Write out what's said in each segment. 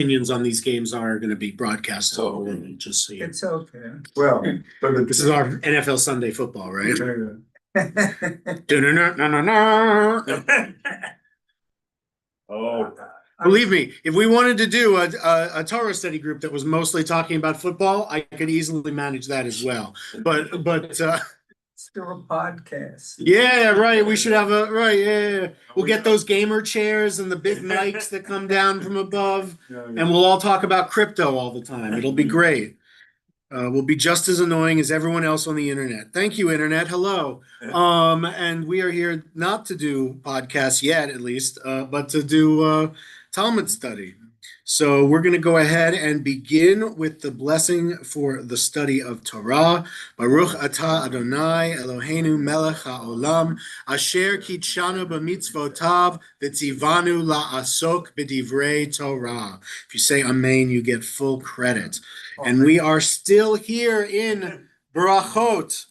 Opinions on these games are going to be broadcast. So just so you. It's okay. Well, but This is our NFL Sunday football, right? No. Oh, Believe me, if we wanted to do a Torah study group that was mostly talking about football, I could easily manage that as well. But Still a podcast. yeah, right. We should have a right. Yeah, we'll get those gamer chairs and the big mics that come down from above, and we'll all talk about crypto all the time. It'll be great. We'll be just as annoying as everyone else on the internet. Thank you, internet. Hello. And we are here not to do podcasts yet, at least, but to do Talmud study. So we're going to go ahead and begin with the blessing for the study of Torah. Baruch atah Adonai Eloheinu melech haolam asher kitshanu b'mitzvotav v'tzivanu la'asok b'divrei Torah. If you say amen, you get full credit. And we are still here in Brachot.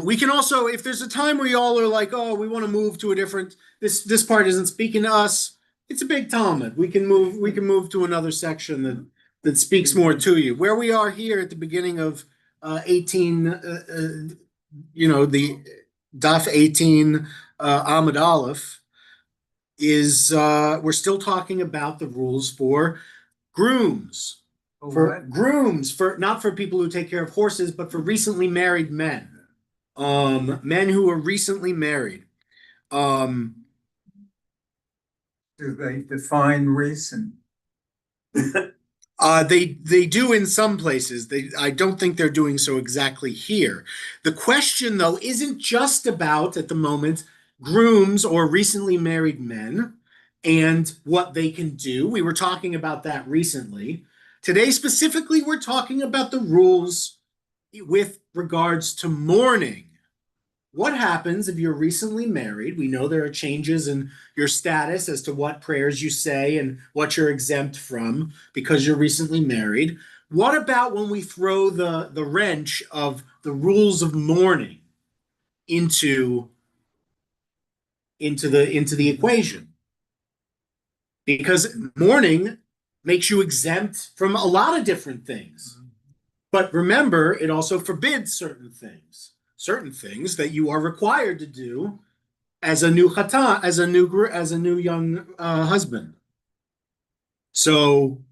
We can also, if there's a time where y'all are like, oh, we want to move to a different, this part isn't speaking to us. It's a big Talmud. We can move to another section that speaks more to you. Where we are here at the beginning of 18, the Daf 18 Amud Aleph is we're still talking about the rules for grooms. For grooms, for not for people who take care of horses, but for recently married men. Men who are recently married. Do they define recent? They do in some places. I don't think they're doing so exactly here. The question, though, isn't just about, at the moment, grooms or recently married men and what they can do. We were talking about that recently. Today, specifically, we're talking about the rules with regards to mourning. What happens if you're recently married? We know there are changes in your status as to what prayers you say and what you're exempt from because you're recently married. What about when we throw the wrench of the rules of mourning into the equation? Because mourning makes you exempt from a lot of different things. But remember, it also forbids certain things that you are required to do as a new chatan, as a new young husband. So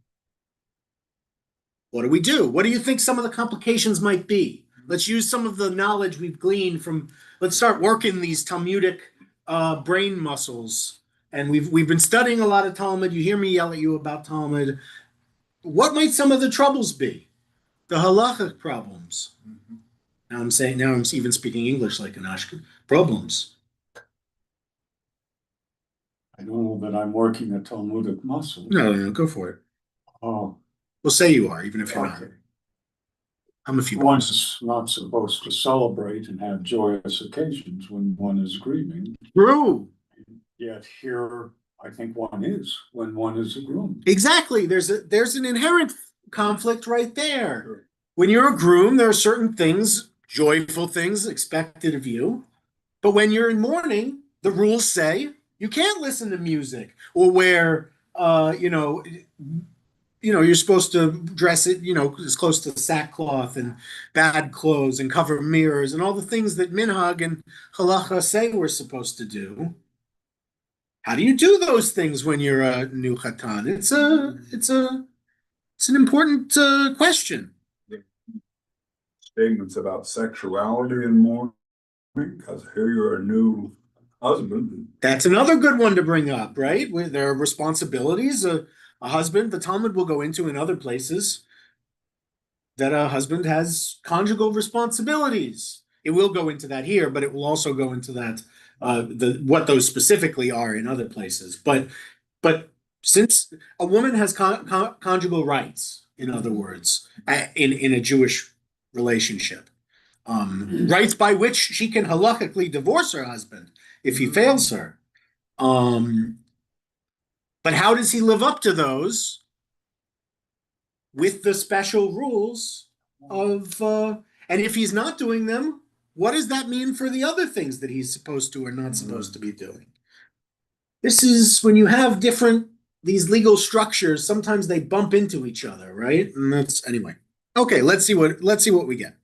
what do we do? What do you think some of the complications might be? Let's use some of the knowledge we've gleaned from, let's start working these Talmudic brain muscles. And we've been studying a lot of Talmud. You hear me yell at you about Talmud. What might some of the troubles be? The halachic problems. Now I'm even speaking English like an Ashken. Problems. I don't know that I'm working a Talmudic muscle. No, go for it. Oh, Well, say you are, even if you're not. okay. I'm a few One's not supposed to celebrate and have joyous occasions when one is grieving. True. Yet here, I think one is when one is a groom. Exactly. There's an inherent conflict right there. Sure. When you're a groom, there are certain things, joyful things expected of you. But when you're in mourning, the rules say you can't listen to music or wear, you're supposed to dress it, as close to sackcloth and bad clothes and cover mirrors and all the things that minhag and halacha say we're supposed to do. How do you do those things when you're a new chatan? It's an important question. Statements about sexuality and more, because here you're a new husband. That's another good one to bring up, right? Where there are responsibilities. A husband, the Talmud will go into in other places that a husband has conjugal responsibilities. It will go into that here, but it will also go into that what those specifically are in other places. But since a woman has conjugal rights, in other words, in a Jewish relationship, rights by which she can halakhically divorce her husband if he fails her. But how does he live up to those with the special rules of, and if he's not doing them, what does that mean for the other things that he's supposed to or not supposed to be doing? This is when you have different these legal structures, sometimes they bump into each other, right? And that's anyway. Okay, let's see what we get.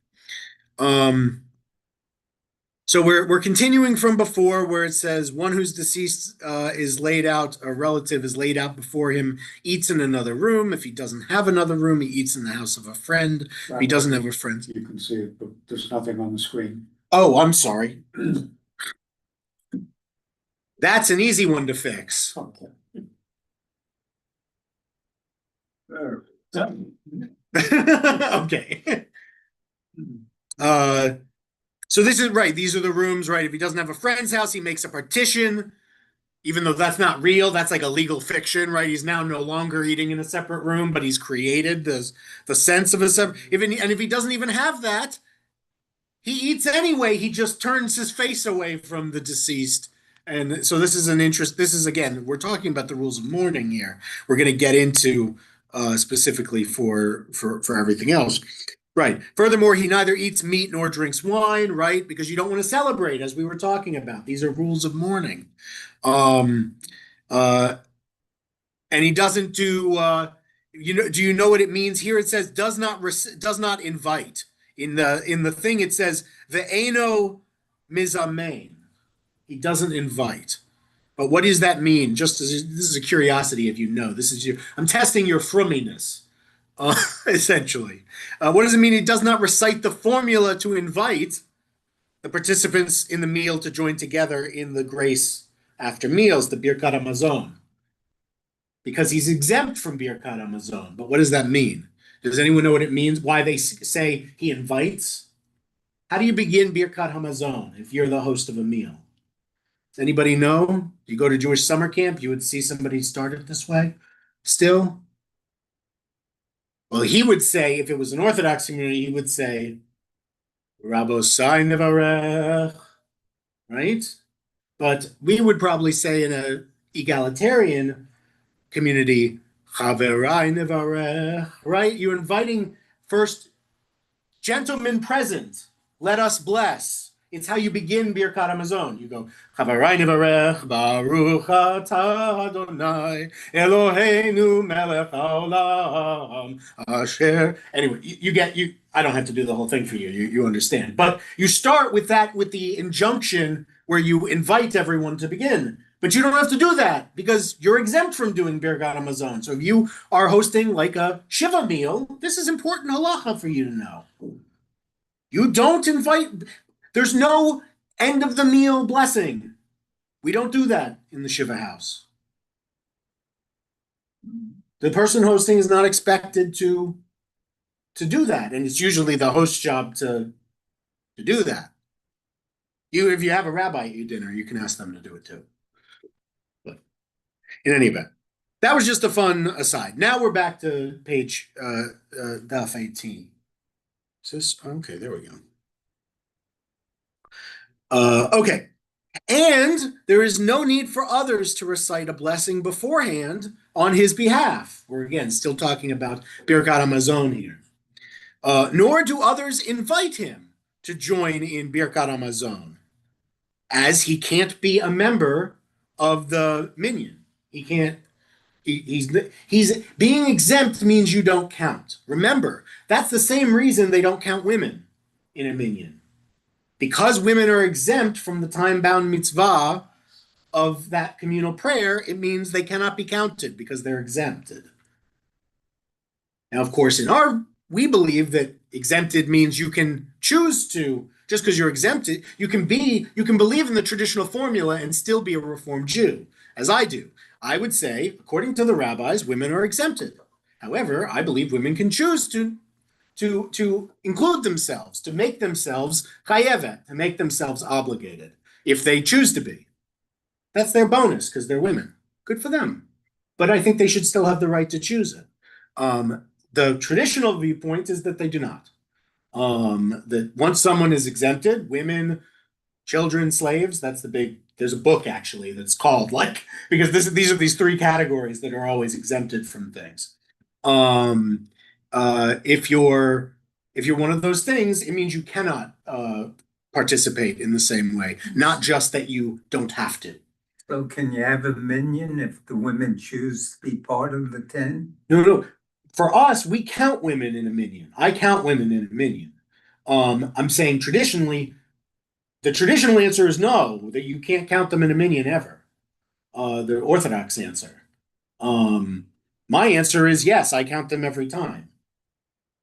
So we're continuing from before where it says one who's deceased is laid out, a relative is laid out before him, eats in another room. If he doesn't have another room, he eats in the house of a friend. If he doesn't have a friend. You can see it, but there's nothing on the screen. Oh, I'm sorry. That's an easy one to fix. Okay. There. Okay. So this is right. These are the rooms, right? If he doesn't have a friend's house, he makes a partition, even though that's not real. That's like a legal fiction, right? He's now no longer eating in a separate room, but he's created the sense of a separate. And if he doesn't even have that, he eats anyway. He just turns his face away from the deceased. And so this is an interest. This is again, we're talking about the rules of mourning here. We're going to get into specifically for everything else. Right. Furthermore, he neither eats meat nor drinks wine, right? Because you don't want to celebrate, as we were talking about. These are rules of mourning. And he doesn't do do you know what it means here? It says does not invite. In the thing it says ve'eno mizamein. He doesn't invite. But what does that mean? Just as this is a curiosity if you know. I'm testing your frumminess. Essentially. What does it mean? He does not recite the formula to invite the participants in the meal to join together in the grace after meals, the Birkat HaMazon. Because he's exempt from Birkat HaMazon. But what does that mean? Does anyone know what it means? Why they say he invites? How do you begin Birkat HaMazon if you're the host of a meal? Does anybody know? You go to Jewish summer camp, you would see somebody start it this way still? Well, he would say, if it was an Orthodox community, he would say, Rabosai Nevarech, right? But we would probably say in an egalitarian community, Chaverai Nevarech, right? You're inviting first, gentlemen present, let us bless. It's how you begin Birkat HaMazon. You go, Chavarai Nevarech, Baruch Atah Adonai, Eloheinu melech haolam, Asher. Anyway, I don't have to do the whole thing for you. You understand. But you start with that, with the injunction where you invite everyone to begin. But you don't have to do that because you're exempt from doing Birkat HaMazon. So if you are hosting like a Shiva meal, this is important halacha for you to know. You don't invite, there's no end of the meal blessing. We don't do that in the Shiva house. The person hosting is not expected to do that. And it's usually the host's job to do that. If you have a rabbi at your dinner, you can ask them to do it too. But in any event, that was just a fun aside. Now we're back to page Daf 18. Is this okay? There we go. Okay. And there is no need for others to recite a blessing beforehand on his behalf. We're again still talking about Birkat HaMazon here. Nor do others invite him to join in Birkat HaMazon, as he can't be a member of the minyan. He can't. He's being exempt means you don't count. Remember, that's the same reason they don't count women in a minyan. Because women are exempt from the time-bound mitzvah of that communal prayer, it means they cannot be counted because they're exempted. Now, of course, we believe that exempted means you can choose to, just because you're exempted, you can believe in the traditional formula and still be a Reformed Jew, as I do. I would say, according to the rabbis, women are exempted. However, I believe women can choose to include themselves, to make themselves chayevet, to make themselves obligated, if they choose to be. That's their bonus, because they're women. Good for them. But I think they should still have the right to choose it. The traditional viewpoint is that they do not. That once someone is exempted, women, children, slaves, there's a book actually that's called because these are these three categories that are always exempted from things. If you're one of those things, it means you cannot participate in the same way, not just that you don't have to. So can you have a minion if the women choose to be part of the 10? No. For us, we count women in a minion. I count women in a minion. I'm saying traditionally, the traditional answer is no, that you can't count them in a minion ever. The Orthodox answer. My answer is yes, I count them every time.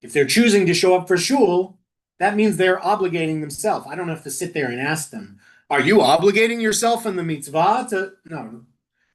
If they're choosing to show up for shul, that means they're obligating themselves. I don't have to sit there and ask them, "Are you obligating yourself in the mitzvah?" No,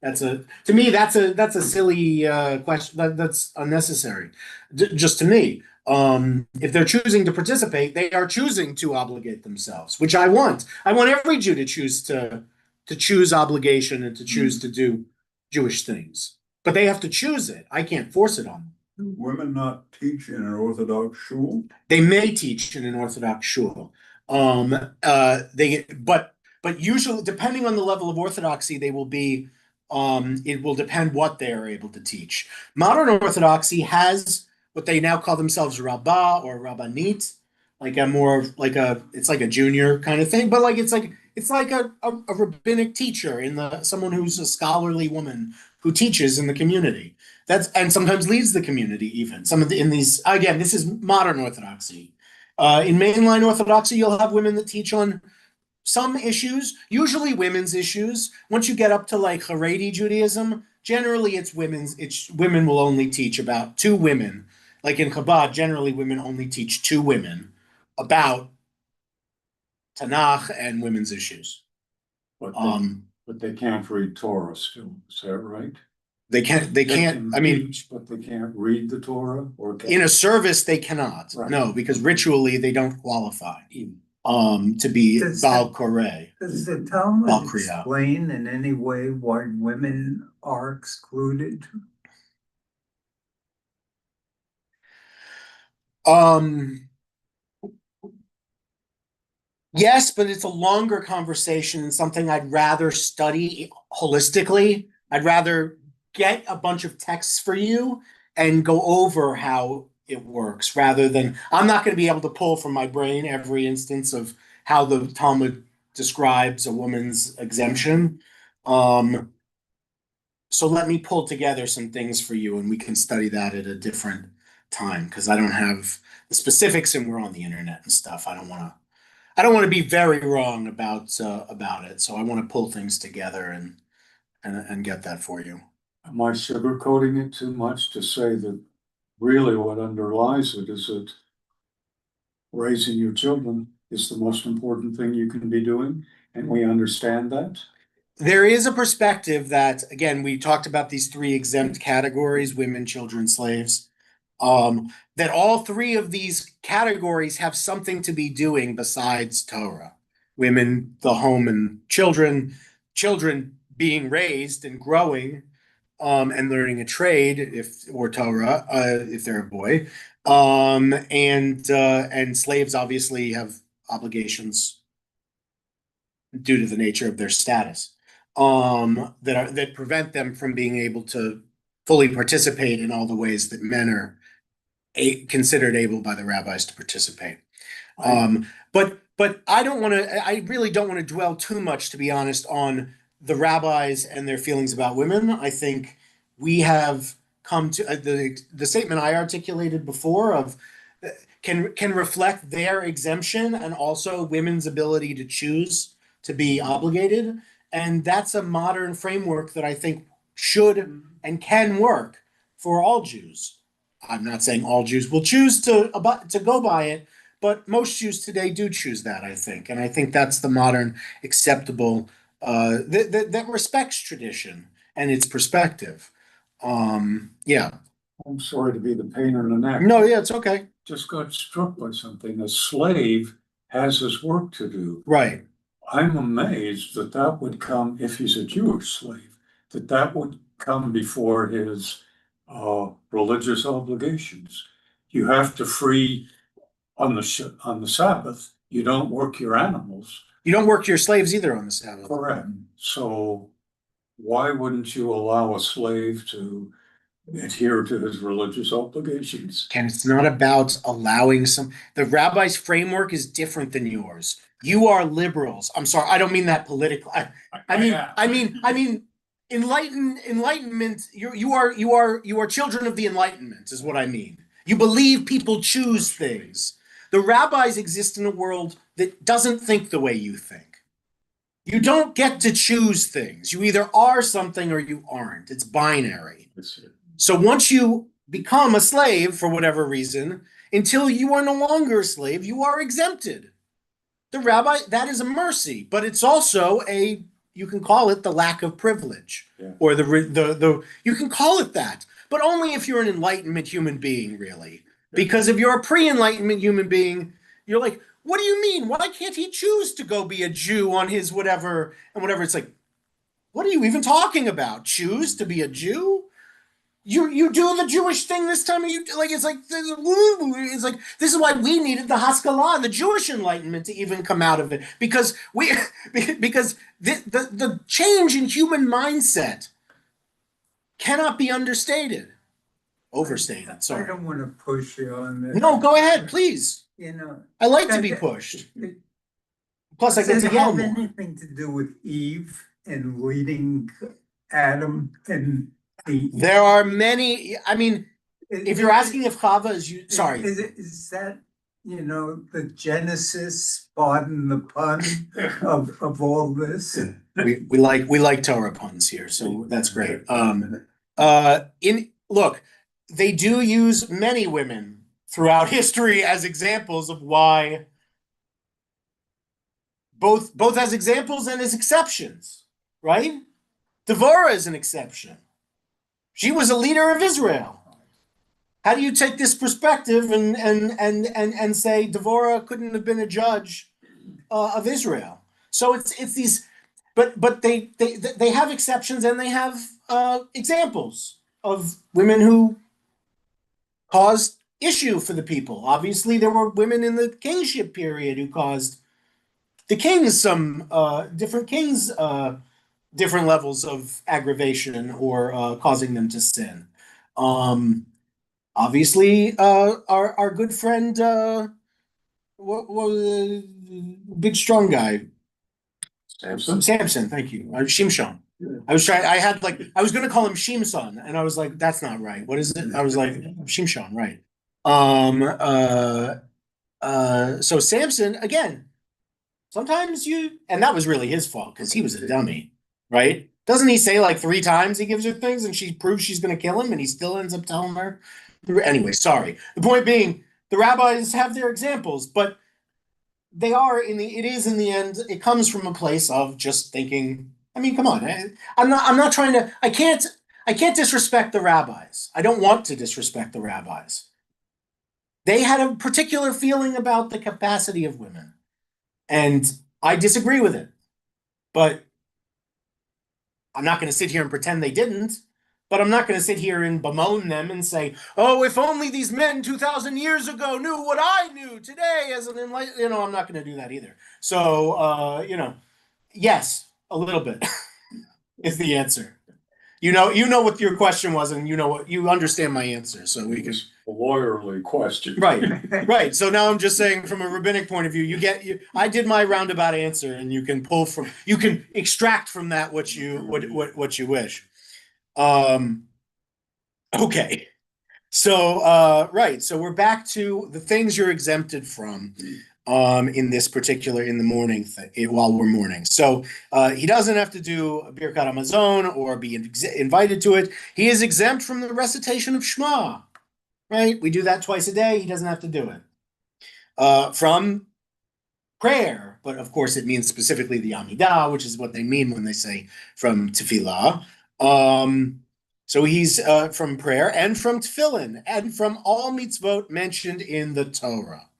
to me that's a silly question. That's unnecessary. Just to me, if they're choosing to participate, they are choosing to obligate themselves, which I want. I want every Jew to choose obligation and to choose to do Jewish things, but they have to choose it. I can't force it on them. Do women not teach in an Orthodox shul? They may teach in an Orthodox shul. But usually, depending on the level of orthodoxy, they will be. It will depend what they are able to teach. Modern Orthodoxy has what they now call themselves rabbah or rabbanit, like a more it's like a junior kind of thing, but it's like a rabbinic teacher someone who's a scholarly woman who teaches in the community. And sometimes leads the community even. In these, again, this is modern Orthodoxy. In mainline Orthodoxy, you'll have women that teach on some issues, usually women's issues. Once you get up to like Haredi Judaism, generally it's women will only teach about two women. Like in Chabad, generally women only teach two women about Tanakh and women's issues. But they can't read Torah still, is that right? They can't, I mean, teach, but they can't read the Torah or in a service they cannot. Right. No, because ritually they don't qualify to be Baal Koreh. Does the Talmud Bal Kriya. explain in any way why women are excluded? Yes, but it's a longer conversation and something I'd rather study holistically. I'd rather get a bunch of texts for you and go over how it works rather than I'm not going to be able to pull from my brain every instance of how the Talmud describes a woman's exemption. So let me pull together some things for you and we can study that at a different time because I don't have the specifics and we're on the internet and stuff. I don't want to be very wrong about it, so I want to pull things together and get that for you. Am I sugarcoating it too much to say that really what underlies it is that raising your children is the most important thing you can be doing, and we understand that? There is a perspective that, again, we talked about these three exempt categories: women, children, slaves. That all three of these categories have something to be doing besides Torah. Women, the home, and children being raised and growing, and learning a trade or Torah, if they're a boy. And slaves obviously have obligations due to the nature of their status, that prevent them from being able to fully participate in all the ways that men are considered able by the rabbis to participate. But I really don't want to dwell too much, to be honest, on the rabbis and their feelings about women. I think we have come to the statement I articulated before of can reflect their exemption and also women's ability to choose to be obligated. And that's a modern framework that I think should and can work for all Jews. I'm not saying all Jews will choose to go by it, but most Jews today do choose that, I think. And I think that's the modern acceptable that respects tradition and its perspective. Yeah. I'm sorry to be the pain in the neck. No, yeah, it's okay. Just got struck by something. A slave has his work to do. Right. I'm amazed that that would come, if he's a Jewish slave, that would come before his religious obligations. You have to free on the Sabbath. You don't work your animals. You don't work your slaves either on the Sabbath. Correct. So why wouldn't you allow a slave to adhere to his religious obligations? And it's not about allowing the rabbi's framework is different than yours. You are liberals. I'm sorry, I don't mean that politically. I mean, enlightenment. You are children of the Enlightenment, is what I mean. You believe people choose things. The rabbis exist in a world that doesn't think the way you think. You don't get to choose things. You either are something or you aren't. It's binary. So once you become a slave for whatever reason, until you are no longer a slave, you are exempted. The rabbi, that is a mercy, but it's also you can call it the lack of privilege, or you can call it that, but only if you're an Enlightenment human being, really. Because if you're a pre-Enlightenment human being, you're like, what do you mean? Why can't he choose to go be a Jew on his whatever and whatever? It's like, what are you even talking about? Choose to be a Jew? You do the Jewish thing this time. It's like this is why we needed the Haskalah, the Jewish Enlightenment, to even come out of it, because the change in human mindset cannot be overstated. I Sorry. don't want to push you on this. No, go ahead, please. You know, I like to be pushed. Plus, I get does to it yell have more. anything to do with Eve and leading Adam and the? There are many. I mean, if you're asking if Chava is you, sorry. Is that, the genesis, pardon the pun, of all this? We like Torah puns here, so that's great. Look, they do use many women throughout history as examples of why, both as examples and as exceptions, right? Devorah is an exception. She was a leader of Israel. How do you take this perspective and say Devorah couldn't have been a judge of Israel? So it's these, but they have exceptions, and they have examples of women who caused issue for the people. Obviously, there were women in the kingship period who caused the kings different levels of aggravation or causing them to sin. Obviously, our good friend, what was big strong guy? Samson, thank you. Shimshon. I was going to call him Shimson, and I was like, that's not right. What is it? I was like, Shimshon, right. So Samson, again, sometimes and that was really his fault, because he was a dummy, right? Doesn't he say like 3 times he gives her things and she proves she's going to kill him, and he still ends up telling her? Anyway, sorry. The point being, the rabbis have their examples, but it is in the end, it comes from a place of just thinking, I mean, come on. I'm not trying to, I can't disrespect the rabbis. I don't want to disrespect the rabbis. They had a particular feeling about the capacity of women, and I disagree with it. But I'm not going to sit here and pretend they didn't. But I'm not going to sit here and bemoan them and say, oh, if only these men 2,000 years ago knew what I knew today as an enlightened, I'm not going to do that either. So, yes, a little bit is the answer. You know what your question was, and you understand my answer, so we can. A lawyerly question. Right. So now I'm just saying, from a rabbinic point of view, I did my roundabout answer, and you can extract from that what you wish. Okay. So so we're back to the things you're exempted from in the morning thing, while we're mourning. So he doesn't have to do a Birkat Hamazon or be invited to it. He is exempt from the recitation of Shema, right? We do that twice a day. He doesn't have to do it. From prayer, but of course it means specifically the Amidah, which is what they mean when they say from Tefillah. So he's from prayer and from tefillin and from all mitzvot mentioned in the Torah.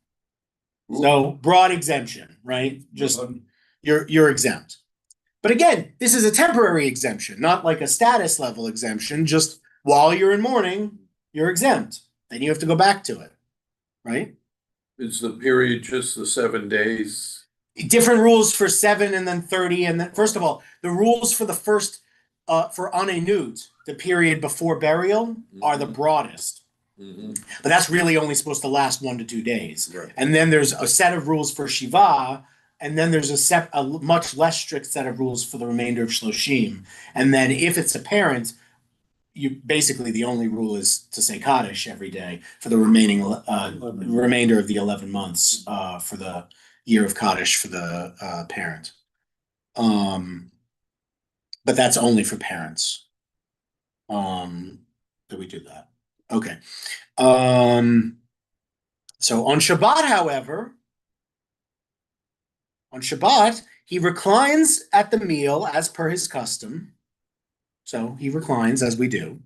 So broad exemption, right? Just you're exempt. But again, this is a temporary exemption, not like a status level exemption. Just while you're in mourning, you're exempt. Then you have to go back to it, right? Is the period just the 7 days? Different rules for 7 and then 30. And then, first of all, the rules for the first, for Anenut, the period before burial, are the broadest. Mm-hmm. But that's really only supposed to last 1 to 2 days. Right. And then there's a set of rules for Shiva and then there's a much less strict set of rules for the remainder of Shloshim. And then if it's a parent, you basically the only rule is to say Kaddish every day for the remainder of the 11 months for the year of Kaddish for the parent. But that's only for parents. Do we do that? Okay. So on Shabbat, however, on Shabbat, he reclines at the meal as per his custom. So he reclines as we do,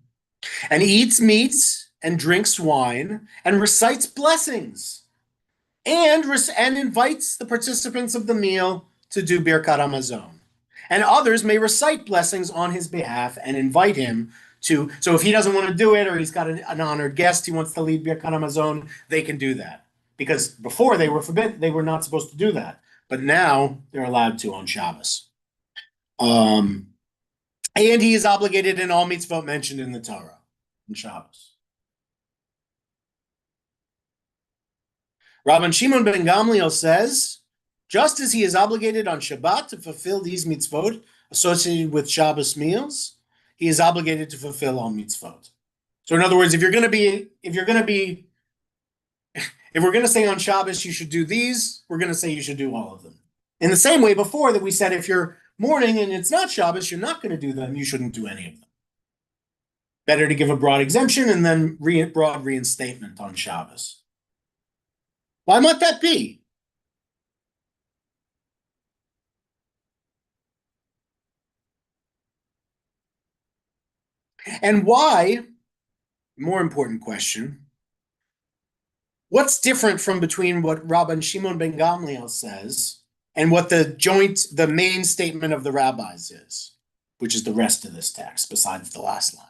and eats meats and drinks wine and recites blessings and invites the participants of the meal to do Birkat Hamazon. And others may recite blessings on his behalf and invite him to. So if he doesn't want to do it, or he's got an honored guest he wants to lead Birkat Hamazon, they can do that. Because before they were forbidden, they were not supposed to do that. But now they're allowed to on Shabbos. And he is obligated in all mitzvot mentioned in the Torah on Shabbos. Rabban Shimon ben Gamliel says, just as he is obligated on Shabbat to fulfill these mitzvot associated with Shabbos meals, he is obligated to fulfill all mitzvot. So in other words, if we're going to say on Shabbos you should do these, we're going to say you should do all of them. In the same way before that we said if you're mourning and it's not Shabbos, you're not going to do them, you shouldn't do any of them. Better to give a broad exemption and then broad reinstatement on Shabbos. Why might that be? And why, more important question, what's different from between what Rabban Shimon ben Gamliel says and what the main statement of the rabbis is, which is the rest of this text, besides the last line?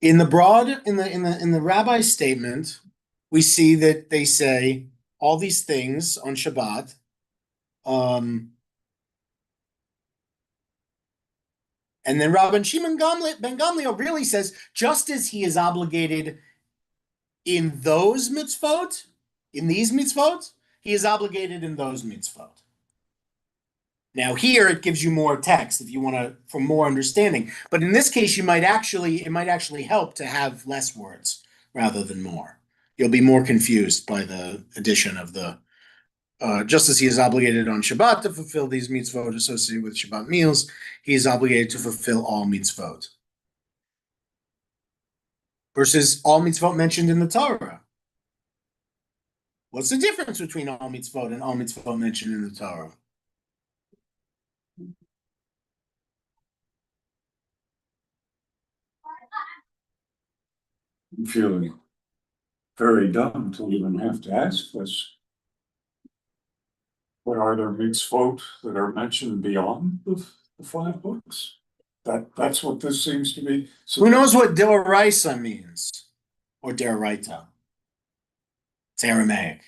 In the rabbi statement, we see that they say all these things on Shabbat. And then Rabban Shimon ben Gamliel really says, just as he is obligated in those mitzvot, in these mitzvot, he is obligated in those mitzvot. Now here it gives you more text if you want to for more understanding. But in this case, it might actually help to have less words rather than more. You'll be more confused by the addition of the just as he is obligated on Shabbat to fulfill these mitzvot associated with Shabbat meals, he is obligated to fulfill all mitzvot. Versus all mitzvot mentioned in the Torah. What's the difference between all mitzvot and all mitzvot mentioned in the Torah? I'm feeling very dumb to even have to ask this. But are there mitzvot that are mentioned beyond the 5 books? That's what this seems to be. So who knows what Deoraisa means? Or Deoraita? It's Aramaic.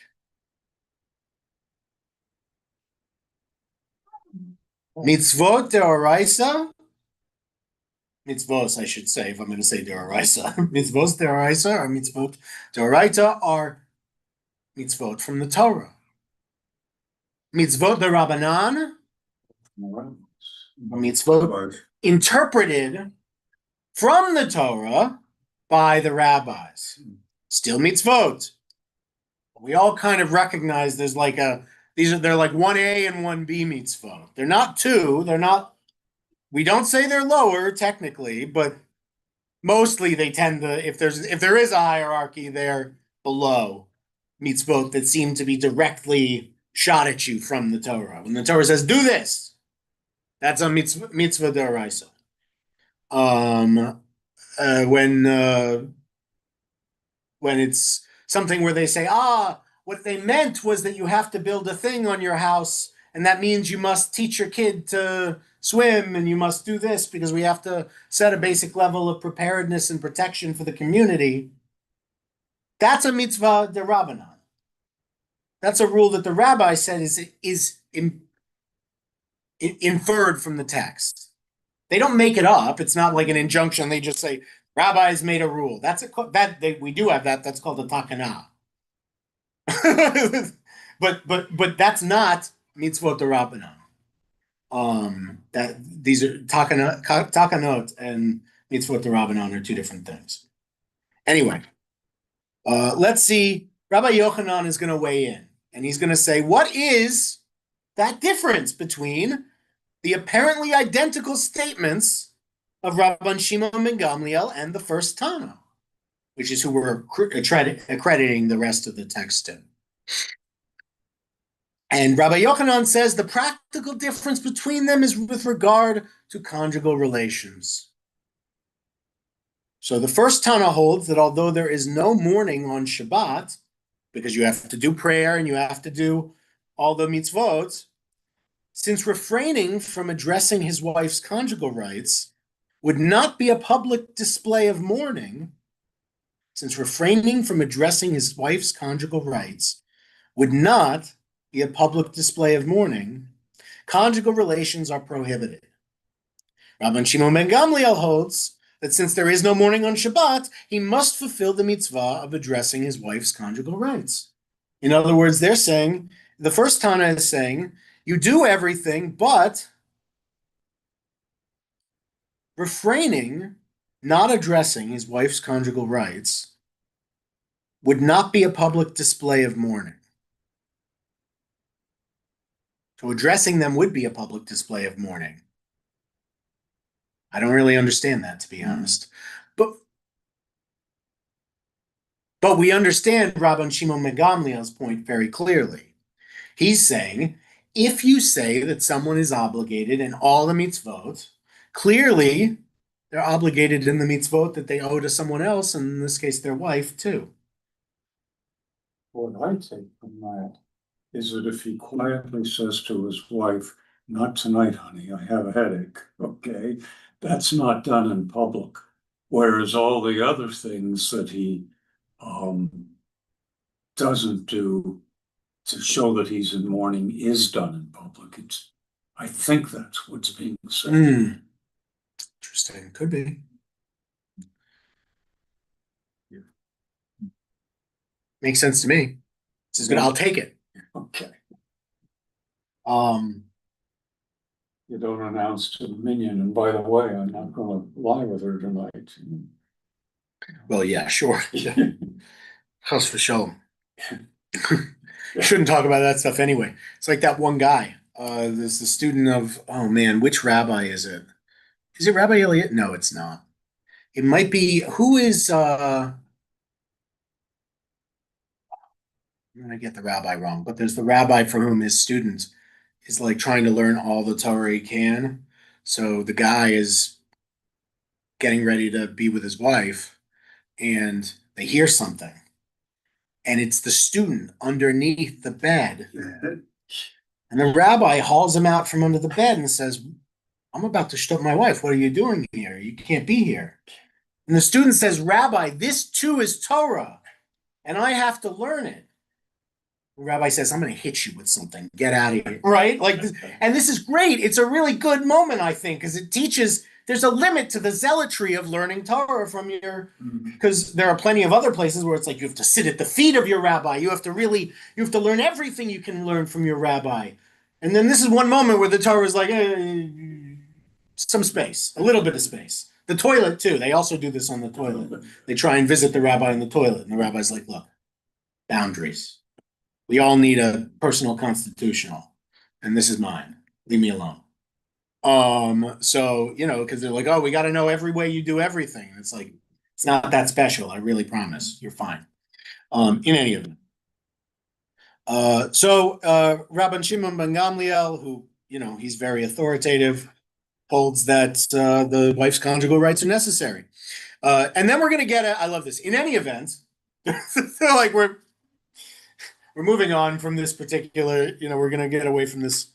Mitzvot Deoraisa? Mitzvos, I should say, if I'm going to say Deoraisa. Mitzvos Deoraisa or mitzvot Deoraita are mitzvot from the Torah. Mitzvot Rabbanan, mitzvot interpreted from the Torah by the rabbis. Still mitzvot. We all kind of recognize there's like they're like 1A and 1B mitzvot. They're not two, we don't say they're lower technically, but mostly they tend to, if there is a hierarchy, they're below mitzvot that seem to be directly shot at you from the Torah. When the Torah says, do this, that's a mitzvah d'oraisa. When it's something where they say, what they meant was that you have to build a thing on your house, and that means you must teach your kid to swim, and you must do this because we have to set a basic level of preparedness and protection for the community. That's a mitzvah d'Rabbanan. That's a rule that the rabbi said is inferred from the text. They don't make it up. It's not like an injunction. They just say, rabbis made a rule. We do have that. That's called a takana. but that's not mitzvot d'Rabbanan. That these are takanot and mitzvot d'Rabbanan are two different things. Anyway, let's see. Rabbi Yochanan is going to weigh in, and he's going to say, what is that difference between the apparently identical statements of Rabban Shimon ben Gamliel and the first Tana, which is who we're accrediting the rest of the text to. And Rabbi Yochanan says the practical difference between them is with regard to conjugal relations. So the first Tana holds that although there is no mourning on Shabbat, because you have to do prayer and you have to do all the mitzvot, since refraining from addressing his wife's conjugal rights would not be a public display of mourning, since refraining from addressing his wife's conjugal rights would not be a public display of mourning, conjugal relations are prohibited. Rabban Shimon ben Gamliel holds that since there is no mourning on Shabbat, he must fulfill the mitzvah of addressing his wife's conjugal rights. In other words, they're saying, the first Tana is saying, you do everything, but refraining, not addressing his wife's conjugal rights, would not be a public display of mourning. So addressing them would be a public display of mourning. I don't really understand that, to be honest. But we understand Rabban Shimon ben Gamliel's point very clearly. He's saying, if you say that someone is obligated in all the mitzvot, clearly they're obligated in the mitzvot that they owe to someone else, and in this case, their wife, too. What I take from that is that if he quietly says to his wife, not tonight, honey, I have a headache, okay? That's not done in public. Whereas all the other things that he doesn't do to show that he's in mourning is done in public. I think that's what's being said. Interesting. Could be. Yeah. Makes sense to me. This is good. I'll take it. Okay. Um, You don't announce to the minion, and by the way, I'm not gonna lie with her tonight. well, yeah, sure. House for show. Shouldn't talk about that stuff anyway. It's like that one guy. There's the student of, oh man, which rabbi is it? Is it Rabbi Elliot? No, it's not. It might be, who is, I'm gonna get the rabbi wrong, but there's the rabbi for whom his student is like trying to learn all the Torah he can. So the guy is getting ready to be with his wife, and they hear something. And it's the student underneath the bed. And the rabbi hauls him out from under the bed and says, I'm about to shut my wife. What are you doing here? You can't be here. And the student says, Rabbi, this too is Torah, and I have to learn it. The rabbi says, I'm going to hit you with something. Get out of here. Right? Like this, and this is great. It's a really good moment, I think, because it teaches there's a limit to the zealotry of learning Torah from your, because there are plenty of other places where it's like you have to sit at the feet of your rabbi. You have to learn everything you can learn from your rabbi. And then this is one moment where the Torah is like, some space, a little bit of space. The toilet, too. They also do this on the toilet. They try and visit the rabbi in the toilet. And the rabbi's like, look, boundaries. We all need a personal constitutional. And this is mine. Leave me alone. So, because they're like, oh, we got to know every way you do everything. And it's like, it's not that special. I really promise. You're fine. In any event. So Rabban Shimon ben Gamliel, who, he's very authoritative, holds that the wife's conjugal rights are necessary. And then we're going to get I love this. In any event, like we're moving on from this particular, we're going to get away from this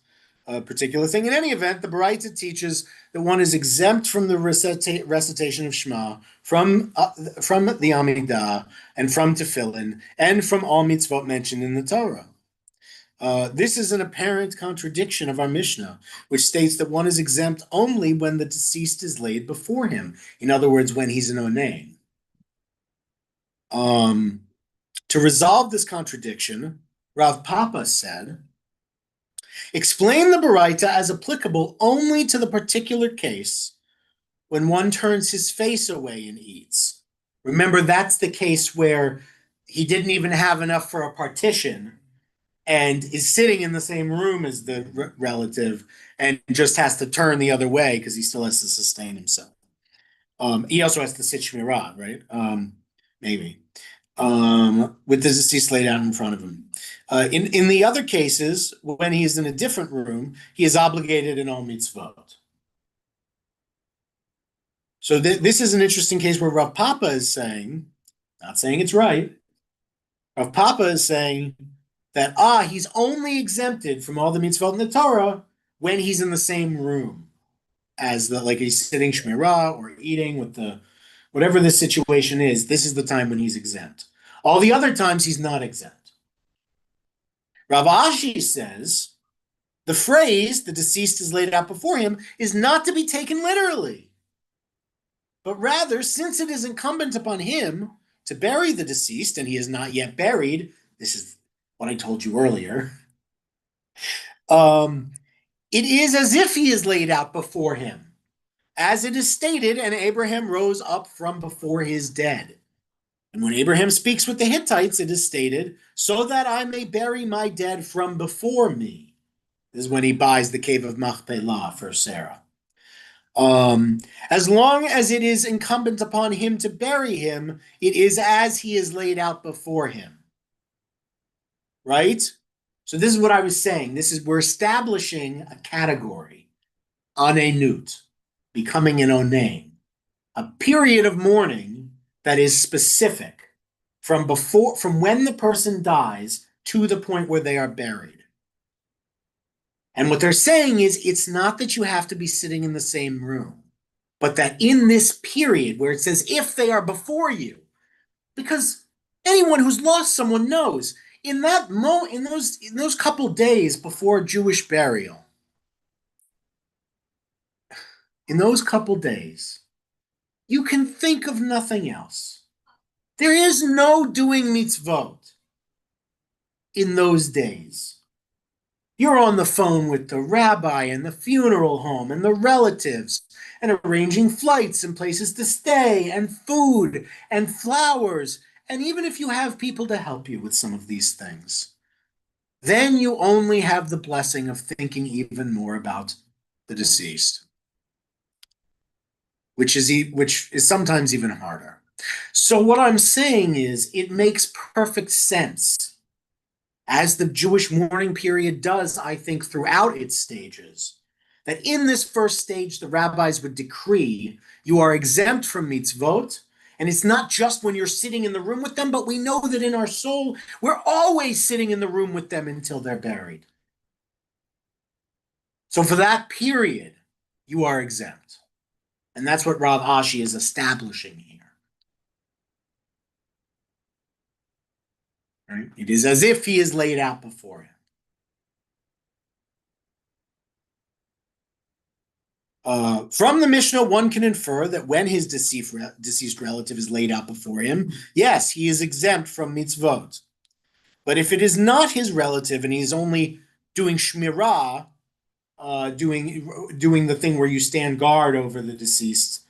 particular thing. In any event, the Baraita teaches that one is exempt from the recitation of Shema, from the Amidah, and from Tefillin, and from all mitzvot mentioned in the Torah. This is an apparent contradiction of our Mishnah, which states that one is exempt only when the deceased is laid before him. In other words, when he's an onain. To resolve this contradiction, Rav Papa said, explain the Baraita as applicable only to the particular case when one turns his face away and eats. Remember, that's the case where he didn't even have enough for a partition and is sitting in the same room as the relative and just has to turn the other way because he still has to sustain himself. He also has to sit shmirah, right? Maybe. With the deceased laid out in front of him. In the other cases, when he is in a different room, he is obligated in all mitzvot. So this is an interesting case where Rav Papa is saying, not saying it's right, Rav Papa is saying that, he's only exempted from all the mitzvot in the Torah when he's in the same room as like he's sitting shmirah or eating with the, whatever the situation is, this is the time when he's exempt. All the other times he's not exempt. Rav Ashi says the phrase, the deceased is laid out before him, is not to be taken literally. But rather, since it is incumbent upon him to bury the deceased, and he is not yet buried, this is what I told you earlier, it is as if he is laid out before him. As it is stated, and Abraham rose up from before his dead. And when Abraham speaks with the Hittites, it is stated, so that I may bury my dead from before me. This is when he buys the cave of Machpelah for Sarah. As long as it is incumbent upon him to bury him, it is as he is laid out before him. Right? So this is what I was saying. We're establishing a category, anenut, becoming an onain, a period of mourning that is specific from when the person dies to the point where they are buried. And what they're saying is it's not that you have to be sitting in the same room, but that in this period where it says if they are before you, because anyone who's lost someone knows in those couple days before Jewish burial, in those couple days, you can think of nothing else. There is no doing mitzvot in those days. You're on the phone with the rabbi and the funeral home and the relatives and arranging flights and places to stay and food and flowers. And even if you have people to help you with some of these things, then you only have the blessing of thinking even more about the deceased, which is sometimes even harder. So what I'm saying is it makes perfect sense, as the Jewish mourning period does, I think, throughout its stages, that in this first stage, the rabbis would decree you are exempt from mitzvot, and it's not just when you're sitting in the room with them, but we know that in our soul, we're always sitting in the room with them until they're buried. So for that period, you are exempt. And that's what Rav Ashi is establishing here. Right? It is as if he is laid out before him. From the Mishnah, one can infer that when his deceased relative is laid out before him, yes, he is exempt from mitzvot. But if it is not his relative and he's only doing shmirah, doing the thing where you stand guard over the deceased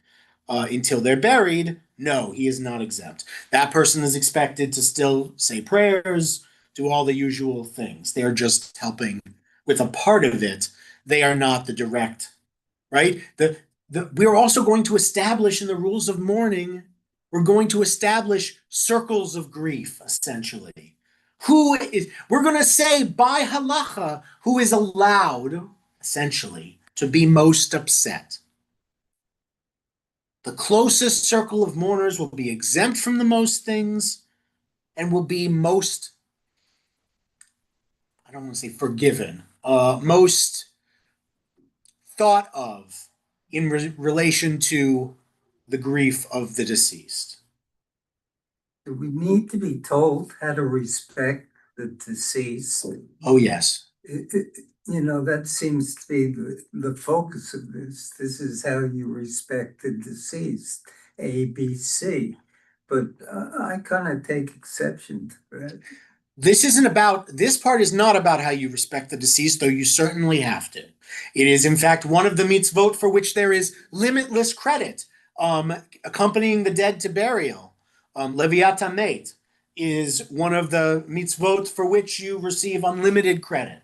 until they're buried, no, he is not exempt. That person is expected to still say prayers, do all the usual things. They are just helping with a part of it. They are not the direct, right? We're also going to establish in the rules of mourning, we're going to establish circles of grief, essentially. We're going to say by halacha, who is allowed, essentially, to be most upset. The closest circle of mourners will be exempt from the most things and will be most, I don't want to say forgiven, most thought of in relation to the grief of the deceased. Do we need to be told how to respect the deceased. Oh, yes. You know, that seems to be the focus of this. This is how you respect the deceased, A, B, C. But I kind of take exception to that. This part is not about how you respect the deceased, though you certainly have to. It is, in fact, one of the mitzvot for which there is limitless credit. Accompanying the dead to burial, Leviat Hamet, is one of the mitzvot for which you receive unlimited credit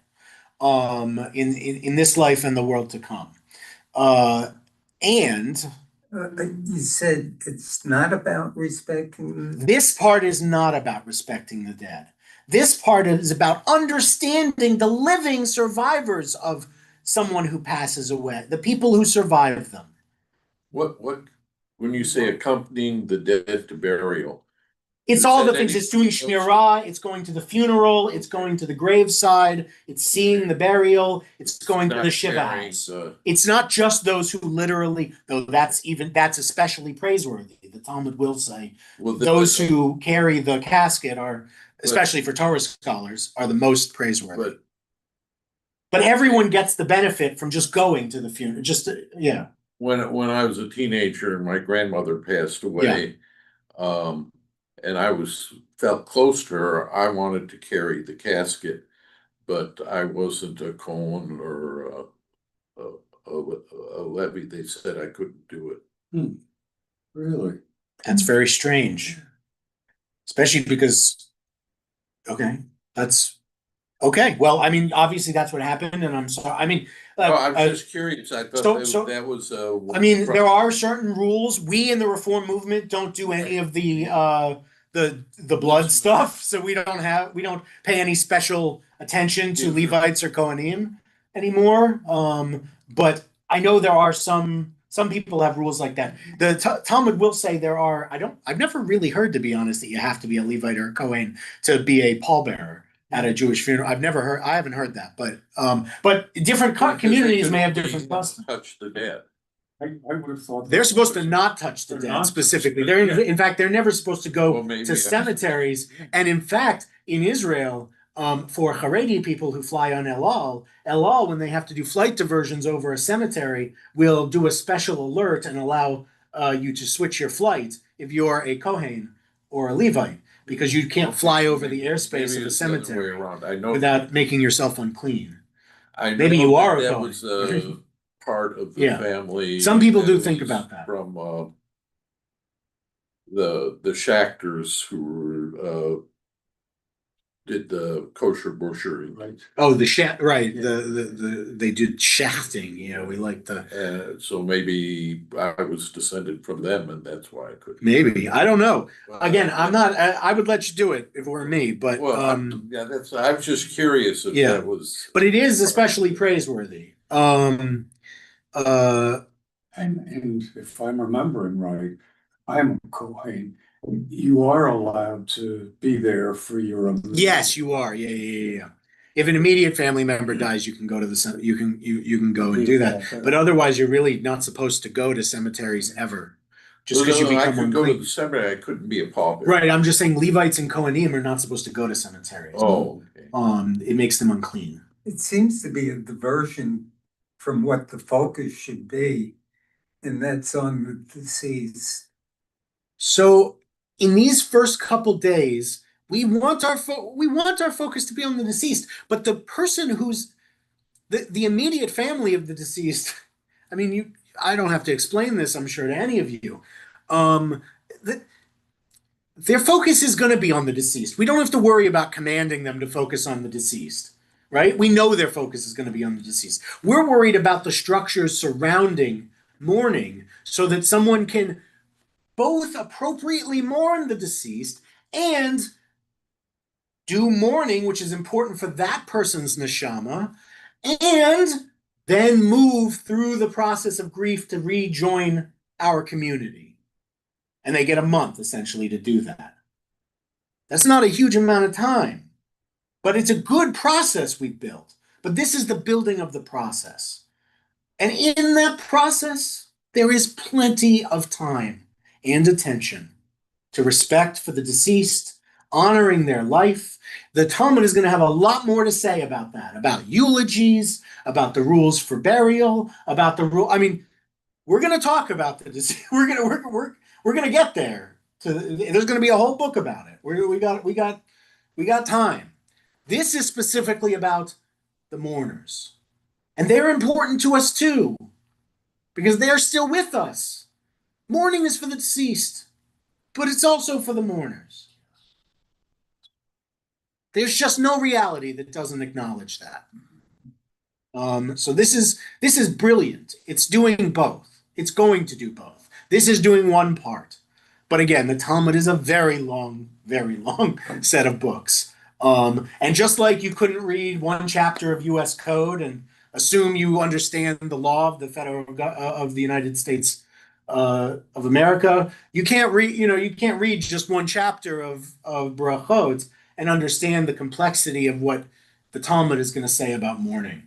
in this life and the world to come. And You said it's not about respecting. this part is not about respecting the dead. This part is about understanding the living survivors of someone who passes away, the people who survive them. What, when you say accompanying the dead to burial? It's You all the said things. any- It's doing shmirah, it's going to the funeral, it's going to the graveside, it's seeing the burial, it's going to Not the shiva carrying house. the- It's not just those who literally, though that's especially praiseworthy. The Talmud will say well, those who carry the casket are, especially for Torah scholars, are the most praiseworthy. But But everyone gets the benefit from just going to the funeral. Yeah. when I was a teenager and my grandmother passed away, and I felt close to her, I wanted to carry the casket, but I wasn't a Cohen or a Levy. They said I couldn't do it. Really? That's very strange. Especially because, okay, that's okay. Well, I mean, obviously that's what happened, and I'm sorry. I mean, Oh, I was just curious. I thought so- that was. I mean, there are certain rules. We in the Reform movement don't do any of the blood stuff, so we don't pay any special attention to Yeah. Levites or Kohanim anymore. But I know there are some people have rules like that. The Talmud will say there are. I've never really heard, to be honest, that you have to be a Levite or a Kohen to be a pallbearer at a Jewish funeral. I haven't heard that, but different communities may have different customs. Touch the dead. I would have thought. They're supposed to not touch the They're dead not specifically. supposed to, In fact, they're never supposed to go Well, maybe to I- cemeteries. And in fact, in Israel, for Haredi people who fly on El Al, when they have to do flight diversions over a cemetery, will do a special alert and allow you to switch your flight if you're a Kohen or a Levite, because you can't fly over the airspace Maybe of a it's the other way cemetery around. I know. without making yourself unclean. I know maybe you are a that Cohen. was part of the Yeah. family. Some people at do think least about that. From the Shachters who were did the kosher butchering. Right. Oh, the shaft, right? Yeah. They did shafting. We like the So maybe I was descended from them, and that's why I couldn't. maybe. I don't know. Well, Again, I'm not. I would let you do it if it were me, but Well, yeah, I was just curious if Yeah. that was. but it is especially praiseworthy. And if I'm remembering right, I'm a Kohen. You are allowed to be there for your. Yes, you are. Yeah. If an immediate family member dies, you can go to you can go and do that. But otherwise, you're really not supposed to go to cemeteries ever, just because you I become could go to unclean. the cemetery. I couldn't be a pallbearer. Right. I'm just saying Levites and Kohanim are not supposed to go to cemeteries. Oh, okay. It makes them unclean. It seems to be a diversion from what the focus should be, and that's on the deceased. So in these first couple days, we want our focus to be on the deceased, but the person who's the immediate family of the deceased. I mean, I don't have to explain this, I'm sure, to any of you. Their focus is going to be on the deceased. We don't have to worry about commanding them to focus on the deceased, right? We know their focus is going to be on the deceased. We're worried about the structures surrounding mourning so that someone can both appropriately mourn the deceased and do mourning, which is important for that person's neshama, and then move through the process of grief to rejoin our community. And they get a month, essentially, to do that. That's not a huge amount of time, but it's a good process we've built. But this is the building of the process. And in that process, there is plenty of time and attention to respect for the deceased, honoring their life. The Talmud is going to have a lot more to say about that, about eulogies, about the rules for burial, about the rule. I mean, we're going to talk about the deceased. We're going to get there. There's going to be a whole book about it. We got time. This is specifically about the mourners, and they're important to us too, because they're still with us. Mourning is for the deceased, but it's also for the mourners. There's just no reality that doesn't acknowledge that. So this is brilliant. It's doing both. It's going to do both. This is doing one part. But again, the Talmud is a very long set of books. And just like you couldn't read one chapter of U.S. Code and assume you understand the law of the United States of America, you can't read just one chapter of Brachot and understand the complexity of what the Talmud is going to say about mourning.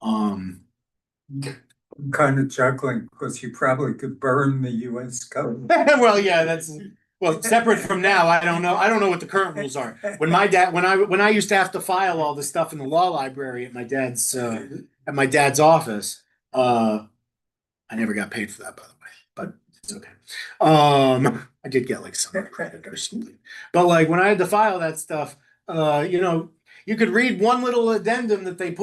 I'm kind of chuckling because you probably could burn the US code. Well, yeah, separate from now. I don't know what the current rules are. When I used to have to file all the stuff in the law library at my dad's office, I never got paid for that, by the way, but it's okay. I did get like some credit or something, but like when I had to file that stuff, you could read one little addendum that they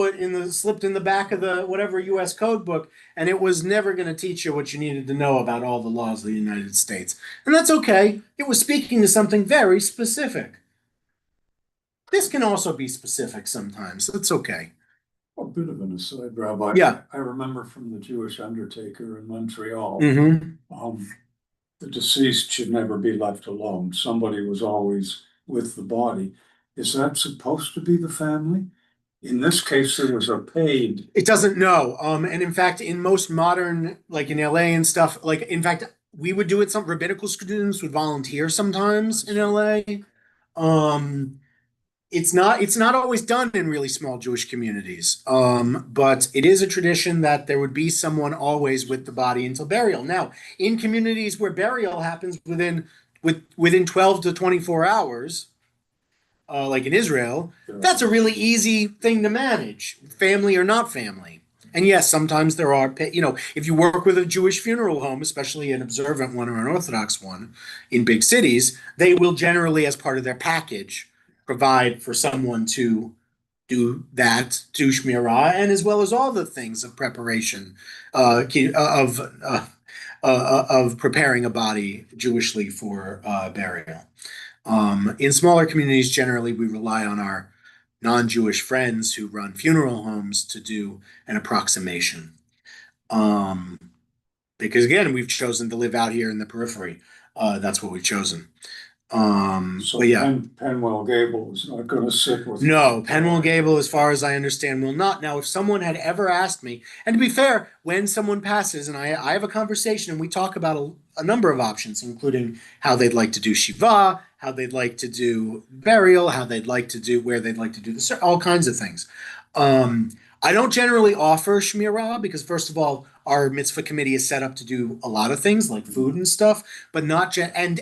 slipped in the back of the whatever U.S. code book, and it was never going to teach you what you needed to know about all the laws of the United States. And that's okay. It was speaking to something very specific. This can also be specific sometimes. That's okay. A bit of an aside, Rabbi. Yeah. I remember from the Jewish undertaker in Montreal, Mm-hmm. The deceased should never be left alone. Somebody was always with the body. Is that supposed to be the family? In this case, there was a paid. It doesn't know. And in fact, in most modern, like in LA and stuff, like in fact, we would do it. Some rabbinical students would volunteer sometimes in LA. It's not always done in really small Jewish communities. But it is a tradition that there would be someone always with the body until burial. Now, in communities where burial happens within 12 to 24 hours, like in Israel, that's a really easy thing to manage, family or not family. And yes, sometimes there are, if you work with a Jewish funeral home, especially an observant one or an Orthodox one in big cities, they will generally, as part of their package, provide for someone to do that, do Shmirah, and as well as all the things of preparation, of preparing a body Jewishly for burial. In smaller communities, generally, we rely on our non-Jewish friends who run funeral homes to do an approximation. Because again, we've chosen to live out here in the periphery. That's what we've chosen. So yeah. Penwell Gable is not going to sit with. No, Penwell Gable, as far as I understand, will not. Now, if someone had ever asked me, and to be fair, when someone passes and I have a conversation and we talk about a number of options, including how they'd like to do Shiva, how they'd like to do burial, how they'd like to do, where they'd like to do all kinds of things. I don't generally offer Shmirah because, first of all, our mitzvah committee is set up to do a lot of things like food and stuff, but not and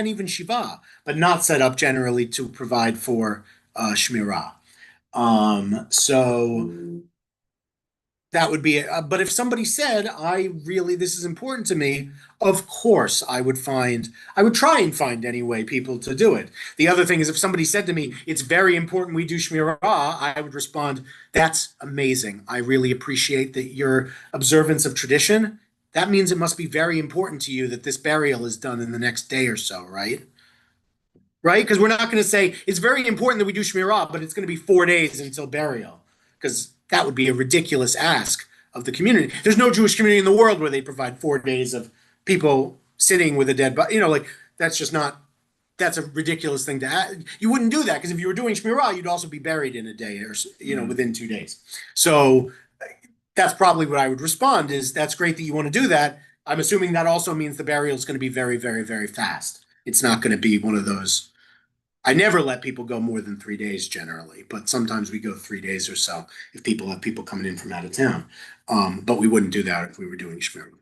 even Shiva, but not set up generally to provide for Shmirah. So that would be it. But if somebody said, this is important to me, of course I would try and find any way people to do it. The other thing is if somebody said to me, it's very important we do Shmirah, I would respond, that's amazing. I really appreciate that your observance of tradition. That means it must be very important to you that this burial is done in the next day or so, right? Right? Because we're not going to say, it's very important that we do Shmirah, but it's going to be 4 days until burial. Because that would be a ridiculous ask of the community. There's no Jewish community in the world where they provide 4 days of people sitting with a dead body. That's a ridiculous thing to ask. You wouldn't do that because if you were doing Shmirah, you'd also be buried in a day or, within 2 days. So that's probably what I would respond is, that's great that you want to do that. I'm assuming that also means the burial is going to be very, very, very fast. It's not going to be one of those. I never let people go more than 3 days generally, but sometimes we go 3 days or so if people have people coming in from out of town. But we wouldn't do that if we were doing Shmirah.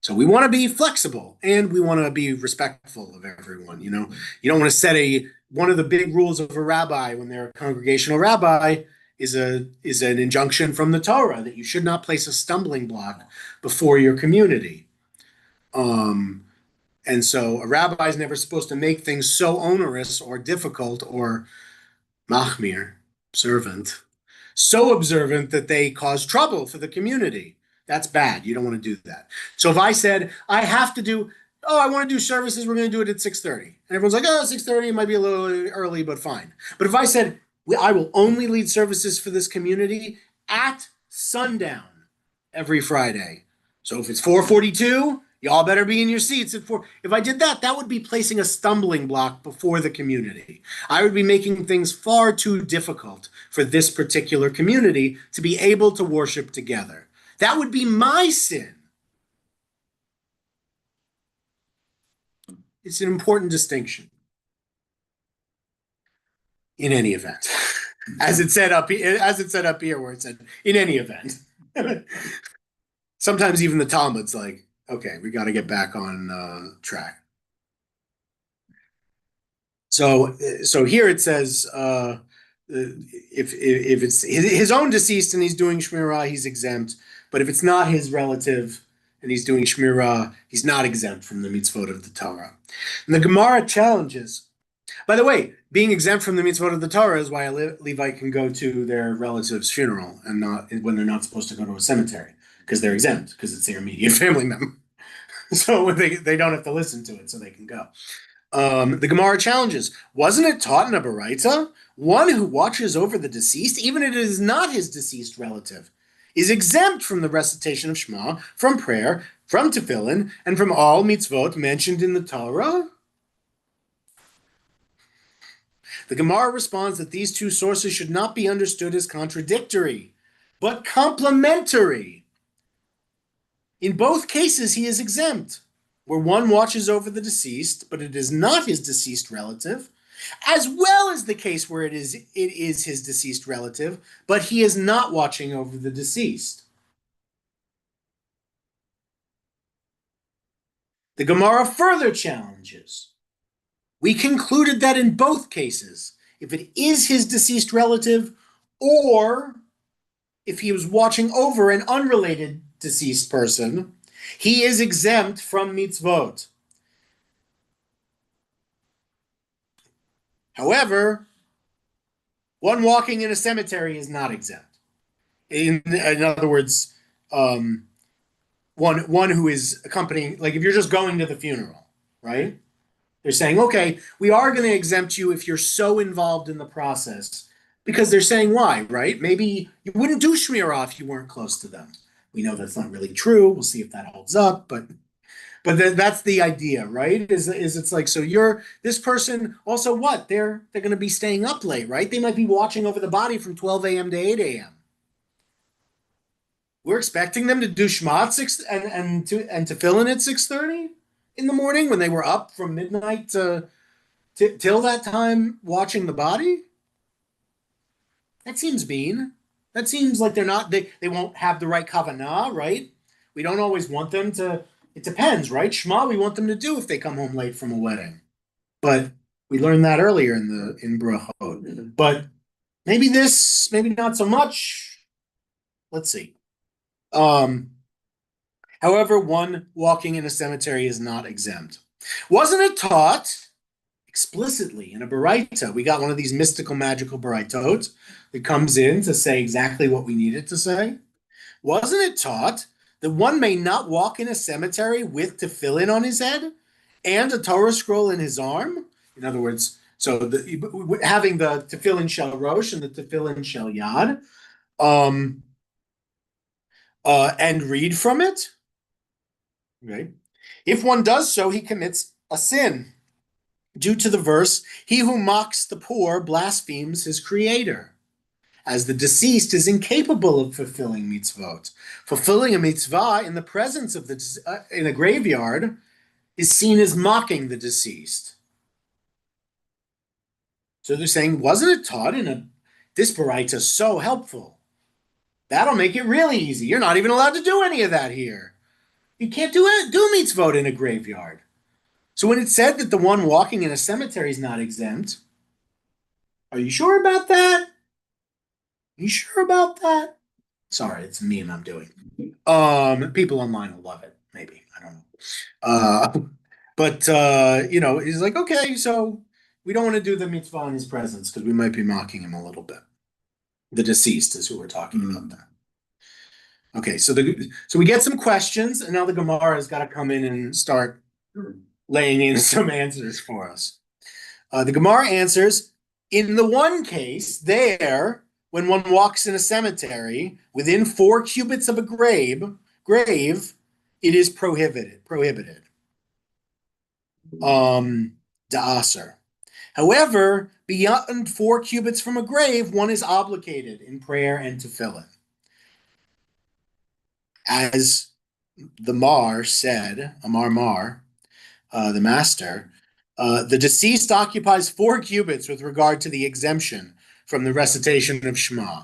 So we want to be flexible and we want to be respectful of everyone. You don't want to set one of the big rules of a rabbi when they're a congregational rabbi is an injunction from the Torah that you should not place a stumbling block before your community. And so a rabbi is never supposed to make things so onerous or difficult or machmir, observant, so observant that they cause trouble for the community. That's bad. You don't want to do that. So if I said, I want to do services, we're going to do it at 6:30. And everyone's like, 6:30, it might be a little early, but fine. But if I said, I will only lead services for this community at sundown every Friday. So if it's 4:42, y'all better be in your seats at 4. If I did that, that would be placing a stumbling block before the community. I would be making things far too difficult for this particular community to be able to worship together. That would be my sin. It's an important distinction. In any event, as it said up here, where it said in any event. Sometimes even the Talmud's like, okay, we got to get back on track. So here it says, if it's his own deceased and he's doing shmirah, he's exempt. But if it's not his relative and he's doing shmirah, he's not exempt from the mitzvot of the Torah. And the Gemara challenges. By the way, being exempt from the mitzvot of the Torah is why a Levite can go to their relative's funeral and not when they're not supposed to go to a cemetery, because they're exempt, because it's their immediate family member. So they don't have to listen to it, so they can go. The Gemara challenges, wasn't it taught in a Baraita? One who watches over the deceased, even if it is not his deceased relative, is exempt from the recitation of Shema, from prayer, from tefillin, and from all mitzvot mentioned in the Torah? The Gemara responds that these two sources should not be understood as contradictory, but complementary. In both cases, he is exempt, where one watches over the deceased, but it is not his deceased relative, as well as the case where it is his deceased relative, but he is not watching over the deceased. The Gemara further challenges. We concluded that in both cases, if it is his deceased relative, or if he was watching over an unrelated deceased person, he is exempt from mitzvot. However, one walking in a cemetery is not exempt. In other words, one who is accompanying, like if you're just going to the funeral, right? They're saying, okay, we are going to exempt you if you're so involved in the process, because they're saying why, right? Maybe you wouldn't do shmirah if you weren't close to them. We know that's not really true. We'll see if that holds up, but that's the idea, right? Is it's like, so you're this person also what? They're going to be staying up late, right? They might be watching over the body from 12 a.m. to 8 a.m. We're expecting them to do Shema at 6 and to fill in at 6:30 in the morning when they were up from midnight till that time watching the body. That seems mean. That seems like they won't have the right kavanah, right? We don't always want them to. It depends, right? Shema, we want them to do if they come home late from a wedding, but we learned that earlier in brachot. But maybe not so much. Let's see. However, one walking in a cemetery is not exempt. Wasn't it taught explicitly in a Baraita? We got one of these mystical, magical Baraitot that comes in to say exactly what we need it to say. Wasn't it taught that one may not walk in a cemetery with tefillin on his head and a Torah scroll in his arm? In other words, so having the tefillin shel rosh and the tefillin shel yad, and read from it? Okay. If one does so, he commits a sin. Due to the verse, he who mocks the poor blasphemes his creator, as the deceased is incapable of fulfilling mitzvot. Fulfilling a mitzvah in the presence of in a graveyard is seen as mocking the deceased. So they're saying, wasn't it taught this Baraita is so helpful? That'll make it really easy. You're not even allowed to do any of that here. You can't do mitzvot in a graveyard. So when it said that the one walking in a cemetery is not exempt, are you sure about that? You sure about that? Sorry, it's a meme I'm doing. People online will love it, maybe. I don't know. But he's like, okay, so we don't want to do the mitzvah in his presence because we might be mocking him a little bit. The deceased is who we're talking about there. Okay, so we get some questions, and now the Gemara has got to come in and start laying in some answers for us. The Gemara answers, in the one case, there, when one walks in a cemetery within 4 cubits of a grave, it is prohibited. Da'aser. However, beyond 4 cubits from a grave, one is obligated in prayer and tefillin. As the Mar said, Amar, the master, the deceased occupies 4 cubits with regard to the exemption from the recitation of Shema.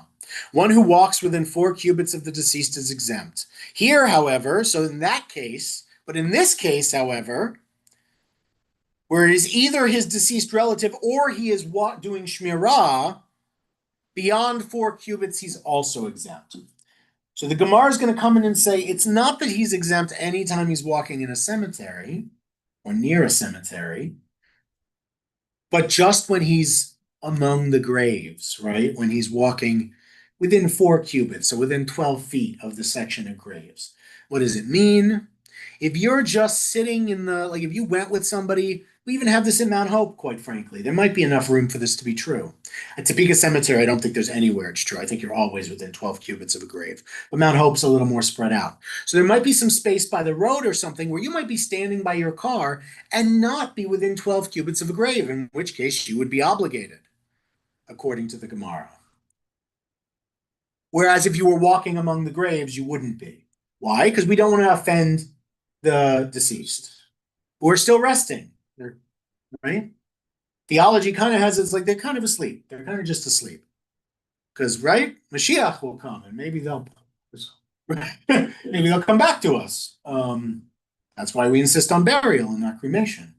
One who walks within 4 cubits of the deceased is exempt. Here, however, so in that case, but in this case, however, where it is either his deceased relative or he is doing Shmirah, beyond 4 cubits, he's also exempt. So the Gemara is going to come in and say, it's not that he's exempt anytime he's walking in a cemetery or near a cemetery, but just when he's among the graves, right? When he's walking within 4 cubits, so within 12 feet of the section of graves. What does it mean? If you're just sitting if you went with somebody, we even have this in Mount Hope, quite frankly. There might be enough room for this to be true. At Topeka Cemetery, I don't think there's anywhere it's true. I think you're always within 12 cubits of a grave. But Mount Hope's a little more spread out. So there might be some space by the road or something where you might be standing by your car and not be within 12 cubits of a grave, in which case you would be obligated, according to the Gemara. Whereas if you were walking among the graves, you wouldn't be. Why? Because we don't want to offend the deceased. We're still resting, right? Theology kind of has, it's like they're kind of asleep. They're kind of just asleep. Because, right? Mashiach will come and maybe they'll come back to us. That's why we insist on burial and not cremation.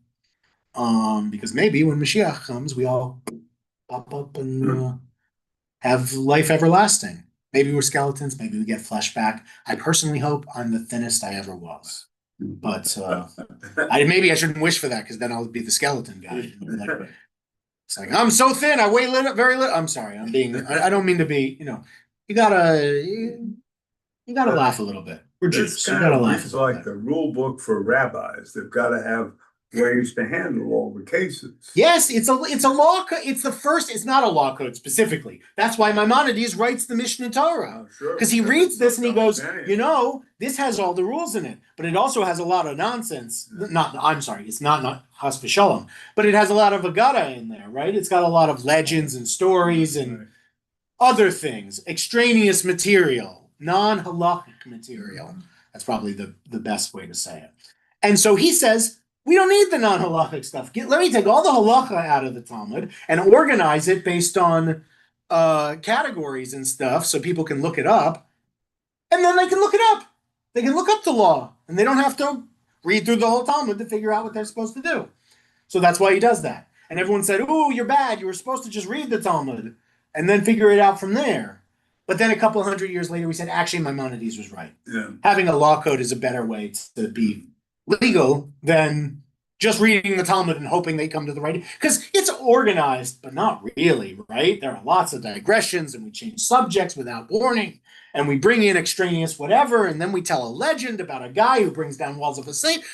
Because maybe when Mashiach comes, we all pop up and have life everlasting. Maybe we're skeletons, maybe we get flesh back. I personally hope I'm the thinnest I ever was. But maybe I shouldn't wish for that because then I'll be the skeleton guy. It's like, I'm so thin, I weigh very little. I'm sorry, I don't mean to be, you gotta laugh a little bit. We're Jews, so you gotta laugh. It's like the rule book for rabbis. They've got to have ways to handle all the cases. Yes, it's a law code. It's not a law code specifically. That's why Maimonides writes the Mishneh Torah. Because he reads this and he goes, this has all the rules in it, but it also has a lot of nonsense. It's not Chas v'Shalom, but it has a lot of agada in there, right? It's got a lot of legends and stories and other things, extraneous material, non-halachic material. That's probably the best way to say it. And so he says, we don't need the non-halachic stuff. Let me take all the halacha out of the Talmud and organize it based on categories and stuff so people can look it up. And then they can look it up. They can look up the law. And they don't have to read through the whole Talmud to figure out what they're supposed to do. So that's why he does that. And everyone said, ooh, you're bad. You were supposed to just read the Talmud and then figure it out from there. But then a couple hundred years later, we said, actually, Maimonides was right. Yeah. Having a law code is a better way to be legal than just reading the Talmud and hoping they come to the right, because it's organized, but not really, right? There are lots of digressions and we change subjects without warning and we bring in extraneous whatever, and then we tell a legend about a guy who brings down walls of a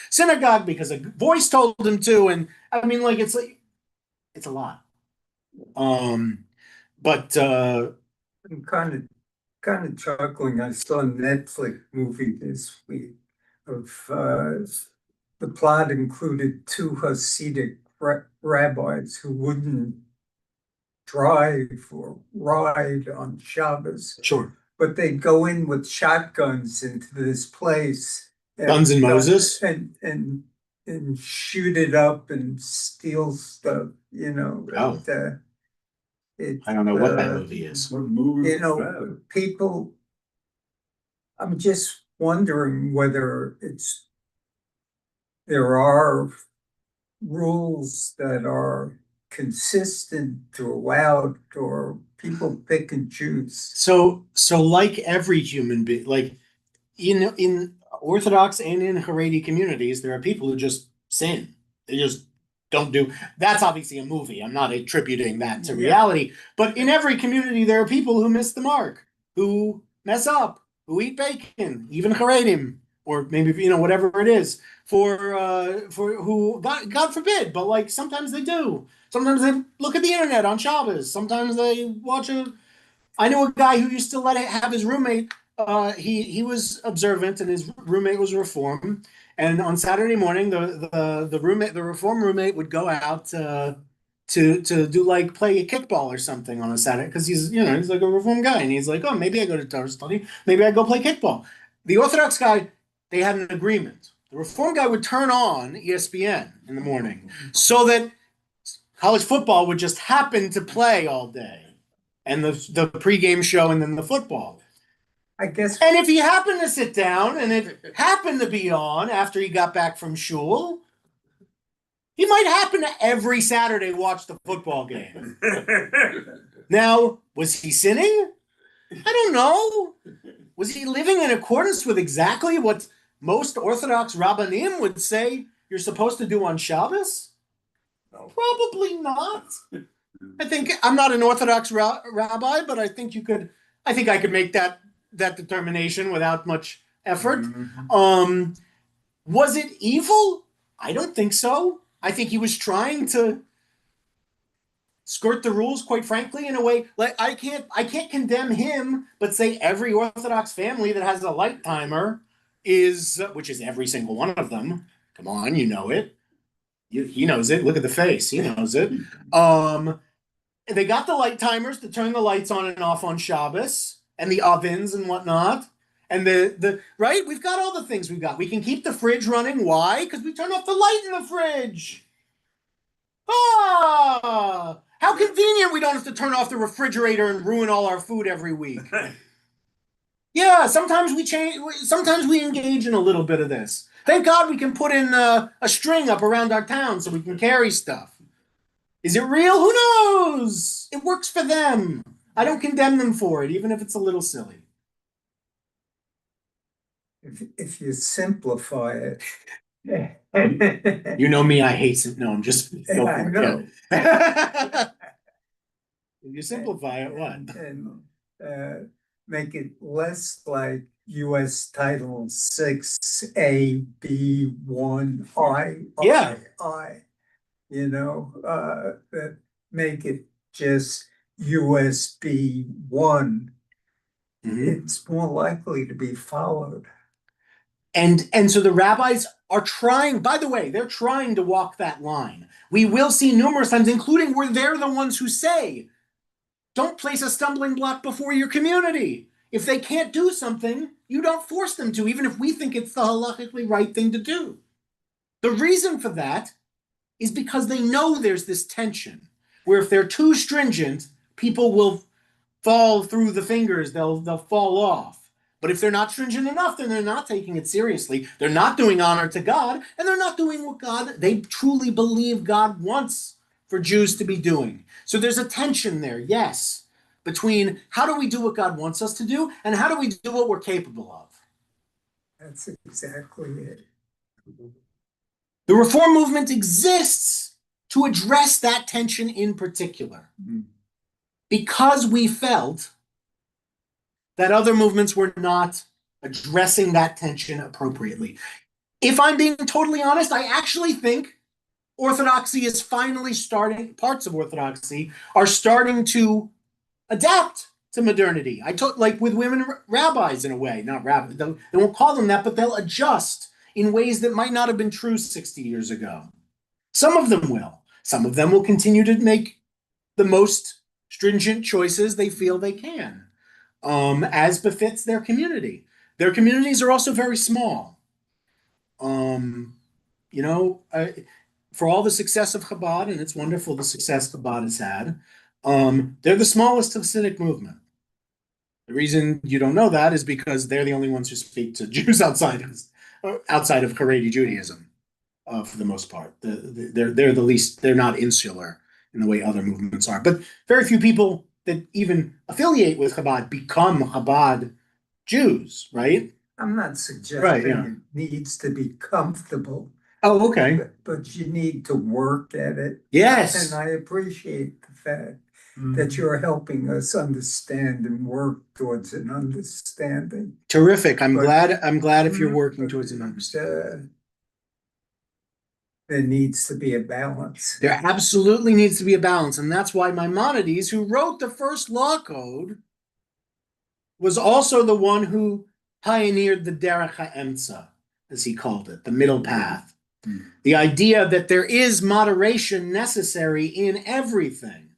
synagogue because a voice told him to, and I mean, it's a lot. But I'm kind of chuckling. I saw a Netflix movie this week of the plot included 2 Hasidic rabbis who wouldn't drive or ride on Shabbos. Sure. But they'd go in with shotguns into this place. Guns and Moses? And shoot it up and steal stuff, Oh. And, I don't know what that movie is. What movie was that? people, I'm just wondering whether there are rules that are consistent throughout, or people pick and choose. So like every human being, like in Orthodox and in Haredi communities, there are people who just sin. They just don't do. That's obviously a movie. I'm not attributing that to reality. But in every community, there are people who miss the mark, who mess up, who eat bacon, even Haredim, or maybe whatever it is for who God forbid, but like sometimes they do. Sometimes they look at the internet on Shabbos. Sometimes they watch a. I knew a guy who used to let it have his roommate. He was observant, and his roommate was reform. And on Saturday morning, the reform roommate would go out to do like play a kickball or something on a Saturday, because he's like a reform guy, and he's like, oh, maybe I go to Torah study, maybe I go play kickball. The Orthodox guy, they had an agreement. The reform guy would turn on ESPN in the morning so that college football would just happen to play all day, and the pregame show, and then the football. I guess And if he happened to sit down and it happened to be on after he got back from shul, he might happen to every Saturday watch the football game. Now, was he sinning? I don't know. Was he living in accordance with exactly what most Orthodox rabbanim would say you're supposed to do on Shabbos? Probably not. I think I'm not an Orthodox rabbi, but I think I could make that determination without much effort. Mhm. Was it evil? I don't think so. I think he was trying to skirt the rules, quite frankly, in a way. Like I can't condemn him, but say every Orthodox family that has a light timer which is every single one of them. Come on, you know it. He knows it. Look at the face. He knows it. They got the light timers to turn the lights on and off on Shabbos, and the ovens and whatnot. And the right, we've got all the things we've got. We can keep the fridge running. Why? Because we turn off the light in the fridge. Ah, how convenient we don't have to turn off the refrigerator and ruin all our food every week. Yeah, sometimes we change. Sometimes we engage in a little bit of this. Thank God we can put in a string up around our town so we can carry stuff. Is it real? Who knows? It works for them. I don't condemn them for it, even if it's a little silly. If you simplify it. You know me, I hate it. No, I'm just go I for know. it. If you simplify it, what? And make it less like US Title 6 A B 1 Yeah. I, that make it just USB 1. It's more likely to be followed. And so the rabbis are trying, by the way, they're trying to walk that line. We will see numerous times, including where they're the ones who say, don't place a stumbling block before your community. If they can't do something, you don't force them to, even if we think it's the halakhically right thing to do. The reason for that is because they know there's this tension where if they're too stringent, people will fall through the fingers, they'll fall off. But if they're not stringent enough, then they're not taking it seriously. They're not doing honor to God, and they're not doing what they truly believe God wants for Jews to be doing. So there's a tension there, yes, between how do we do what God wants us to do, and how do we do what we're capable of. That's exactly it. The Reform movement exists to address that tension in particular, because we felt that other movements were not addressing that tension appropriately. If I'm being totally honest, I actually think Orthodoxy is finally starting, parts of Orthodoxy are starting to adapt to modernity. I took, like with women rabbis in a way, not rabbis, they won't call them that, but they'll adjust in ways that might not have been true 60 years ago. Some of them will. Some of them will continue to make the most stringent choices they feel they can. As befits their community. Their communities are also very small. For all the success of Chabad, and it's wonderful the success Chabad has had, they're the smallest Hasidic movement. The reason you don't know that is because they're the only ones who speak to Jews outside of Haredi Judaism, for the most part. They're the least. They're not insular in the way other movements are. But very few people that even affiliate with Chabad become Chabad Jews, right? I'm not Right, suggesting yeah. it needs to be comfortable, Oh, okay. but you need to work at it. Yes. And I appreciate the fact that you're helping us understand and work towards an understanding. Terrific. I'm But- glad if you're working But, towards an understanding. There needs to be a balance. There absolutely needs to be a balance, and that's why Maimonides, who wrote the first law code, was also the one who pioneered the Derech HaEmtza, as he called it, the middle path. The idea that there is moderation necessary in everything.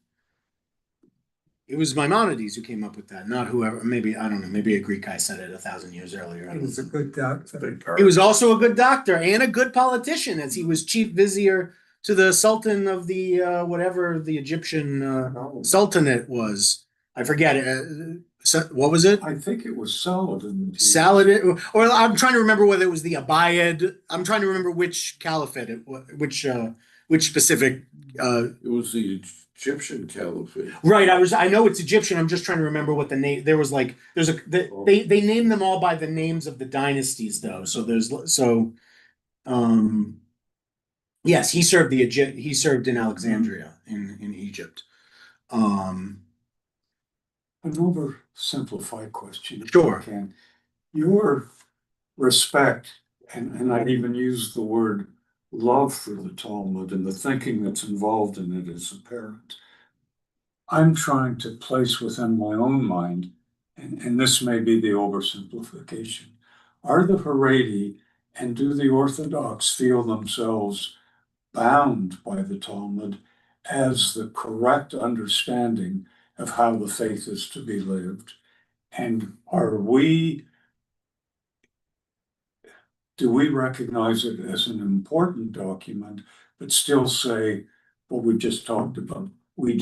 It was Maimonides who came up with that, not whoever. Maybe, I don't know, maybe a Greek guy said it 1,000 years earlier. He was a good doctor. He was also a good doctor and a good politician, as he was chief vizier to the Sultan of the whatever the Egyptian Sultanate was. I forget it. What was it? I think it was Saladin. Saladin, or I'm trying to remember whether it was the Ubayyad. I'm trying to remember which caliphate, which specific. It was the Egyptian caliphate. Right, I know it's Egyptian. I'm just trying to remember what the name. There was like they name them all by the names of the dynasties though. Yes, he served in Alexandria in Egypt. An oversimplified question. if Sure. I can. Your respect, and I'd even use the word love for the Talmud and the thinking that's involved in it is apparent. I'm trying to place within my own mind, and this may be the oversimplification, are the Haredi and do the Orthodox feel themselves bound by the Talmud as the correct understanding of how the faith is to be lived? And do we recognize it as an important document, but still say what we just talked about? We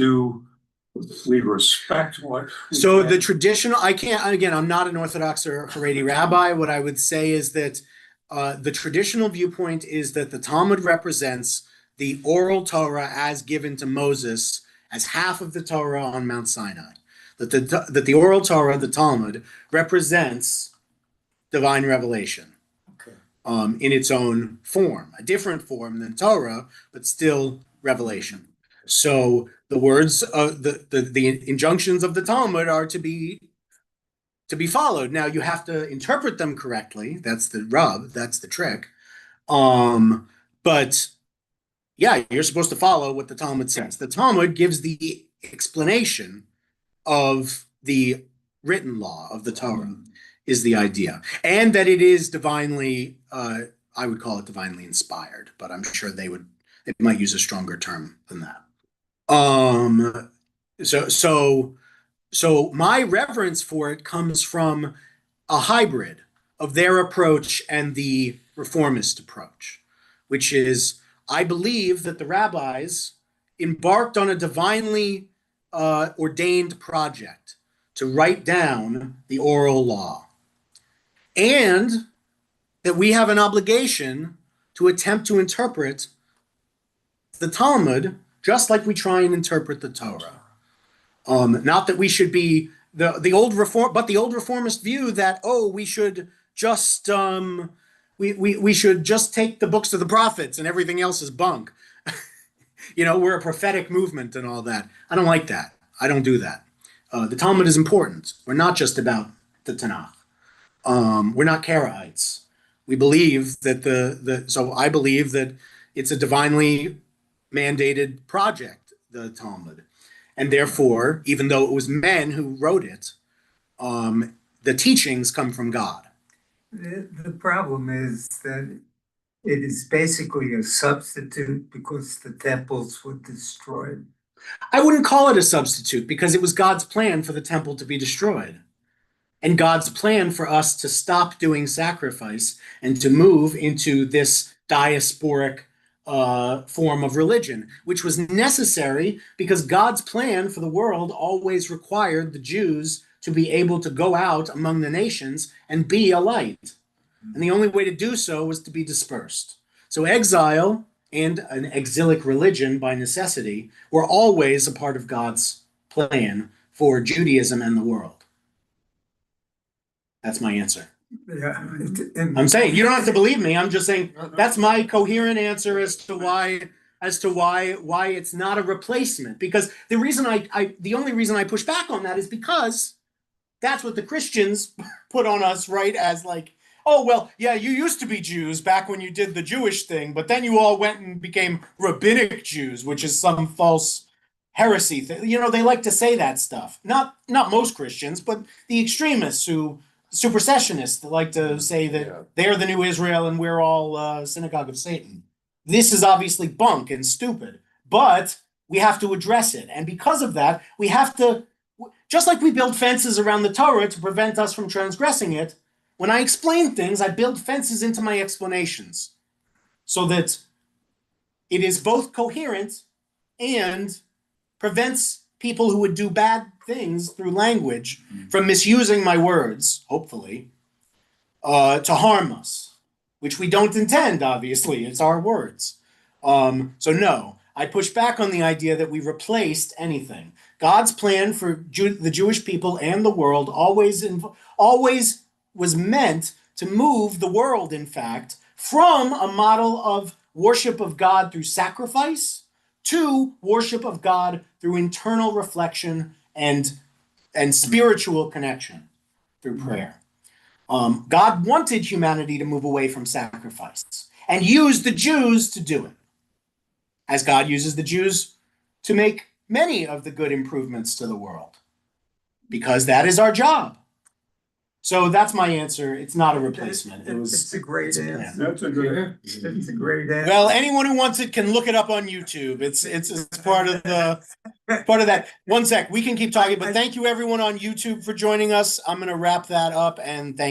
respect what. So the traditional, I'm not an Orthodox or Haredi rabbi. What I would say is that the traditional viewpoint is that the Talmud represents the oral Torah as given to Moses as half of the Torah on Mount Sinai. That the oral Torah, the Talmud, represents divine revelation. Okay. In its own form, a different form than Torah, but still revelation. So the words of the injunctions of the Talmud are to be followed. Now you have to interpret them correctly. That's the rub. That's the trick. But yeah, you're supposed to follow what the Talmud says. The Talmud gives the explanation of the written law of the Torah, is the idea, and that it is divinely. I would call it divinely inspired, but I'm sure they might use a stronger term than that. So my reverence for it comes from a hybrid of their approach and the reformist approach, which is I believe that the rabbis embarked on a divinely ordained project to write down the oral law, and that we have an obligation to attempt to interpret the Talmud just like we try and interpret the Torah. Not that we should be the old reformist view that we should just we should just take the books of the prophets and everything else is bunk. We're a prophetic movement and all that. I don't like that. I don't do that. The Talmud is important. We're not just about the Tanakh. We're not Karaites. We believe that so I believe that it's a divinely mandated project, the Talmud. And therefore, even though it was men who wrote it, the teachings come from God. The problem is that it is basically a substitute because the temples were destroyed. I wouldn't call it a substitute because it was God's plan for the temple to be destroyed. And God's plan for us to stop doing sacrifice and to move into this diasporic form of religion, which was necessary because God's plan for the world always required the Jews to be able to go out among the nations and be a light. And the only way to do so was to be dispersed. So exile and an exilic religion by necessity were always a part of God's plan for Judaism and the world. That's my answer. Yeah. I'm saying you don't have to believe me. I'm just saying that's my coherent answer as to why it's not a replacement. Because the reason the only reason I push back on that is because that's what the Christians put on us, right? As like, oh well, yeah, you used to be Jews back when you did the Jewish thing, but then you all went and became rabbinic Jews, which is some false heresy thing. You know, they like to say that stuff. Not most Christians, but the extremists who supersessionists that like to say that they're the new Israel and we're all synagogue of Satan. This is obviously bunk and stupid, but we have to address it. And because of that, we have to, just like we build fences around the Torah to prevent us from transgressing it, when I explain things, I build fences into my explanations so that it is both coherent and prevents people who would do bad things through language from misusing my words, hopefully, to harm us, which we don't intend, obviously. It's our words. So no, I push back on the idea that we replaced anything. God's plan for the Jewish people and the world always was meant to move the world, in fact, from a model of worship of God through sacrifice to worship of God through internal reflection and spiritual connection through prayer. God wanted humanity to move away from sacrifice and used the Jews to do it, as God uses the Jews to make many of the good improvements to the world, because that is our job. So that's my answer. It's not a replacement. It's a great answer. That's a good. It's a great answer. Well, anyone who wants it can look it up on YouTube. It's part of that. One sec, we can keep talking, but thank you everyone on YouTube for joining us. I'm going to wrap that up and thank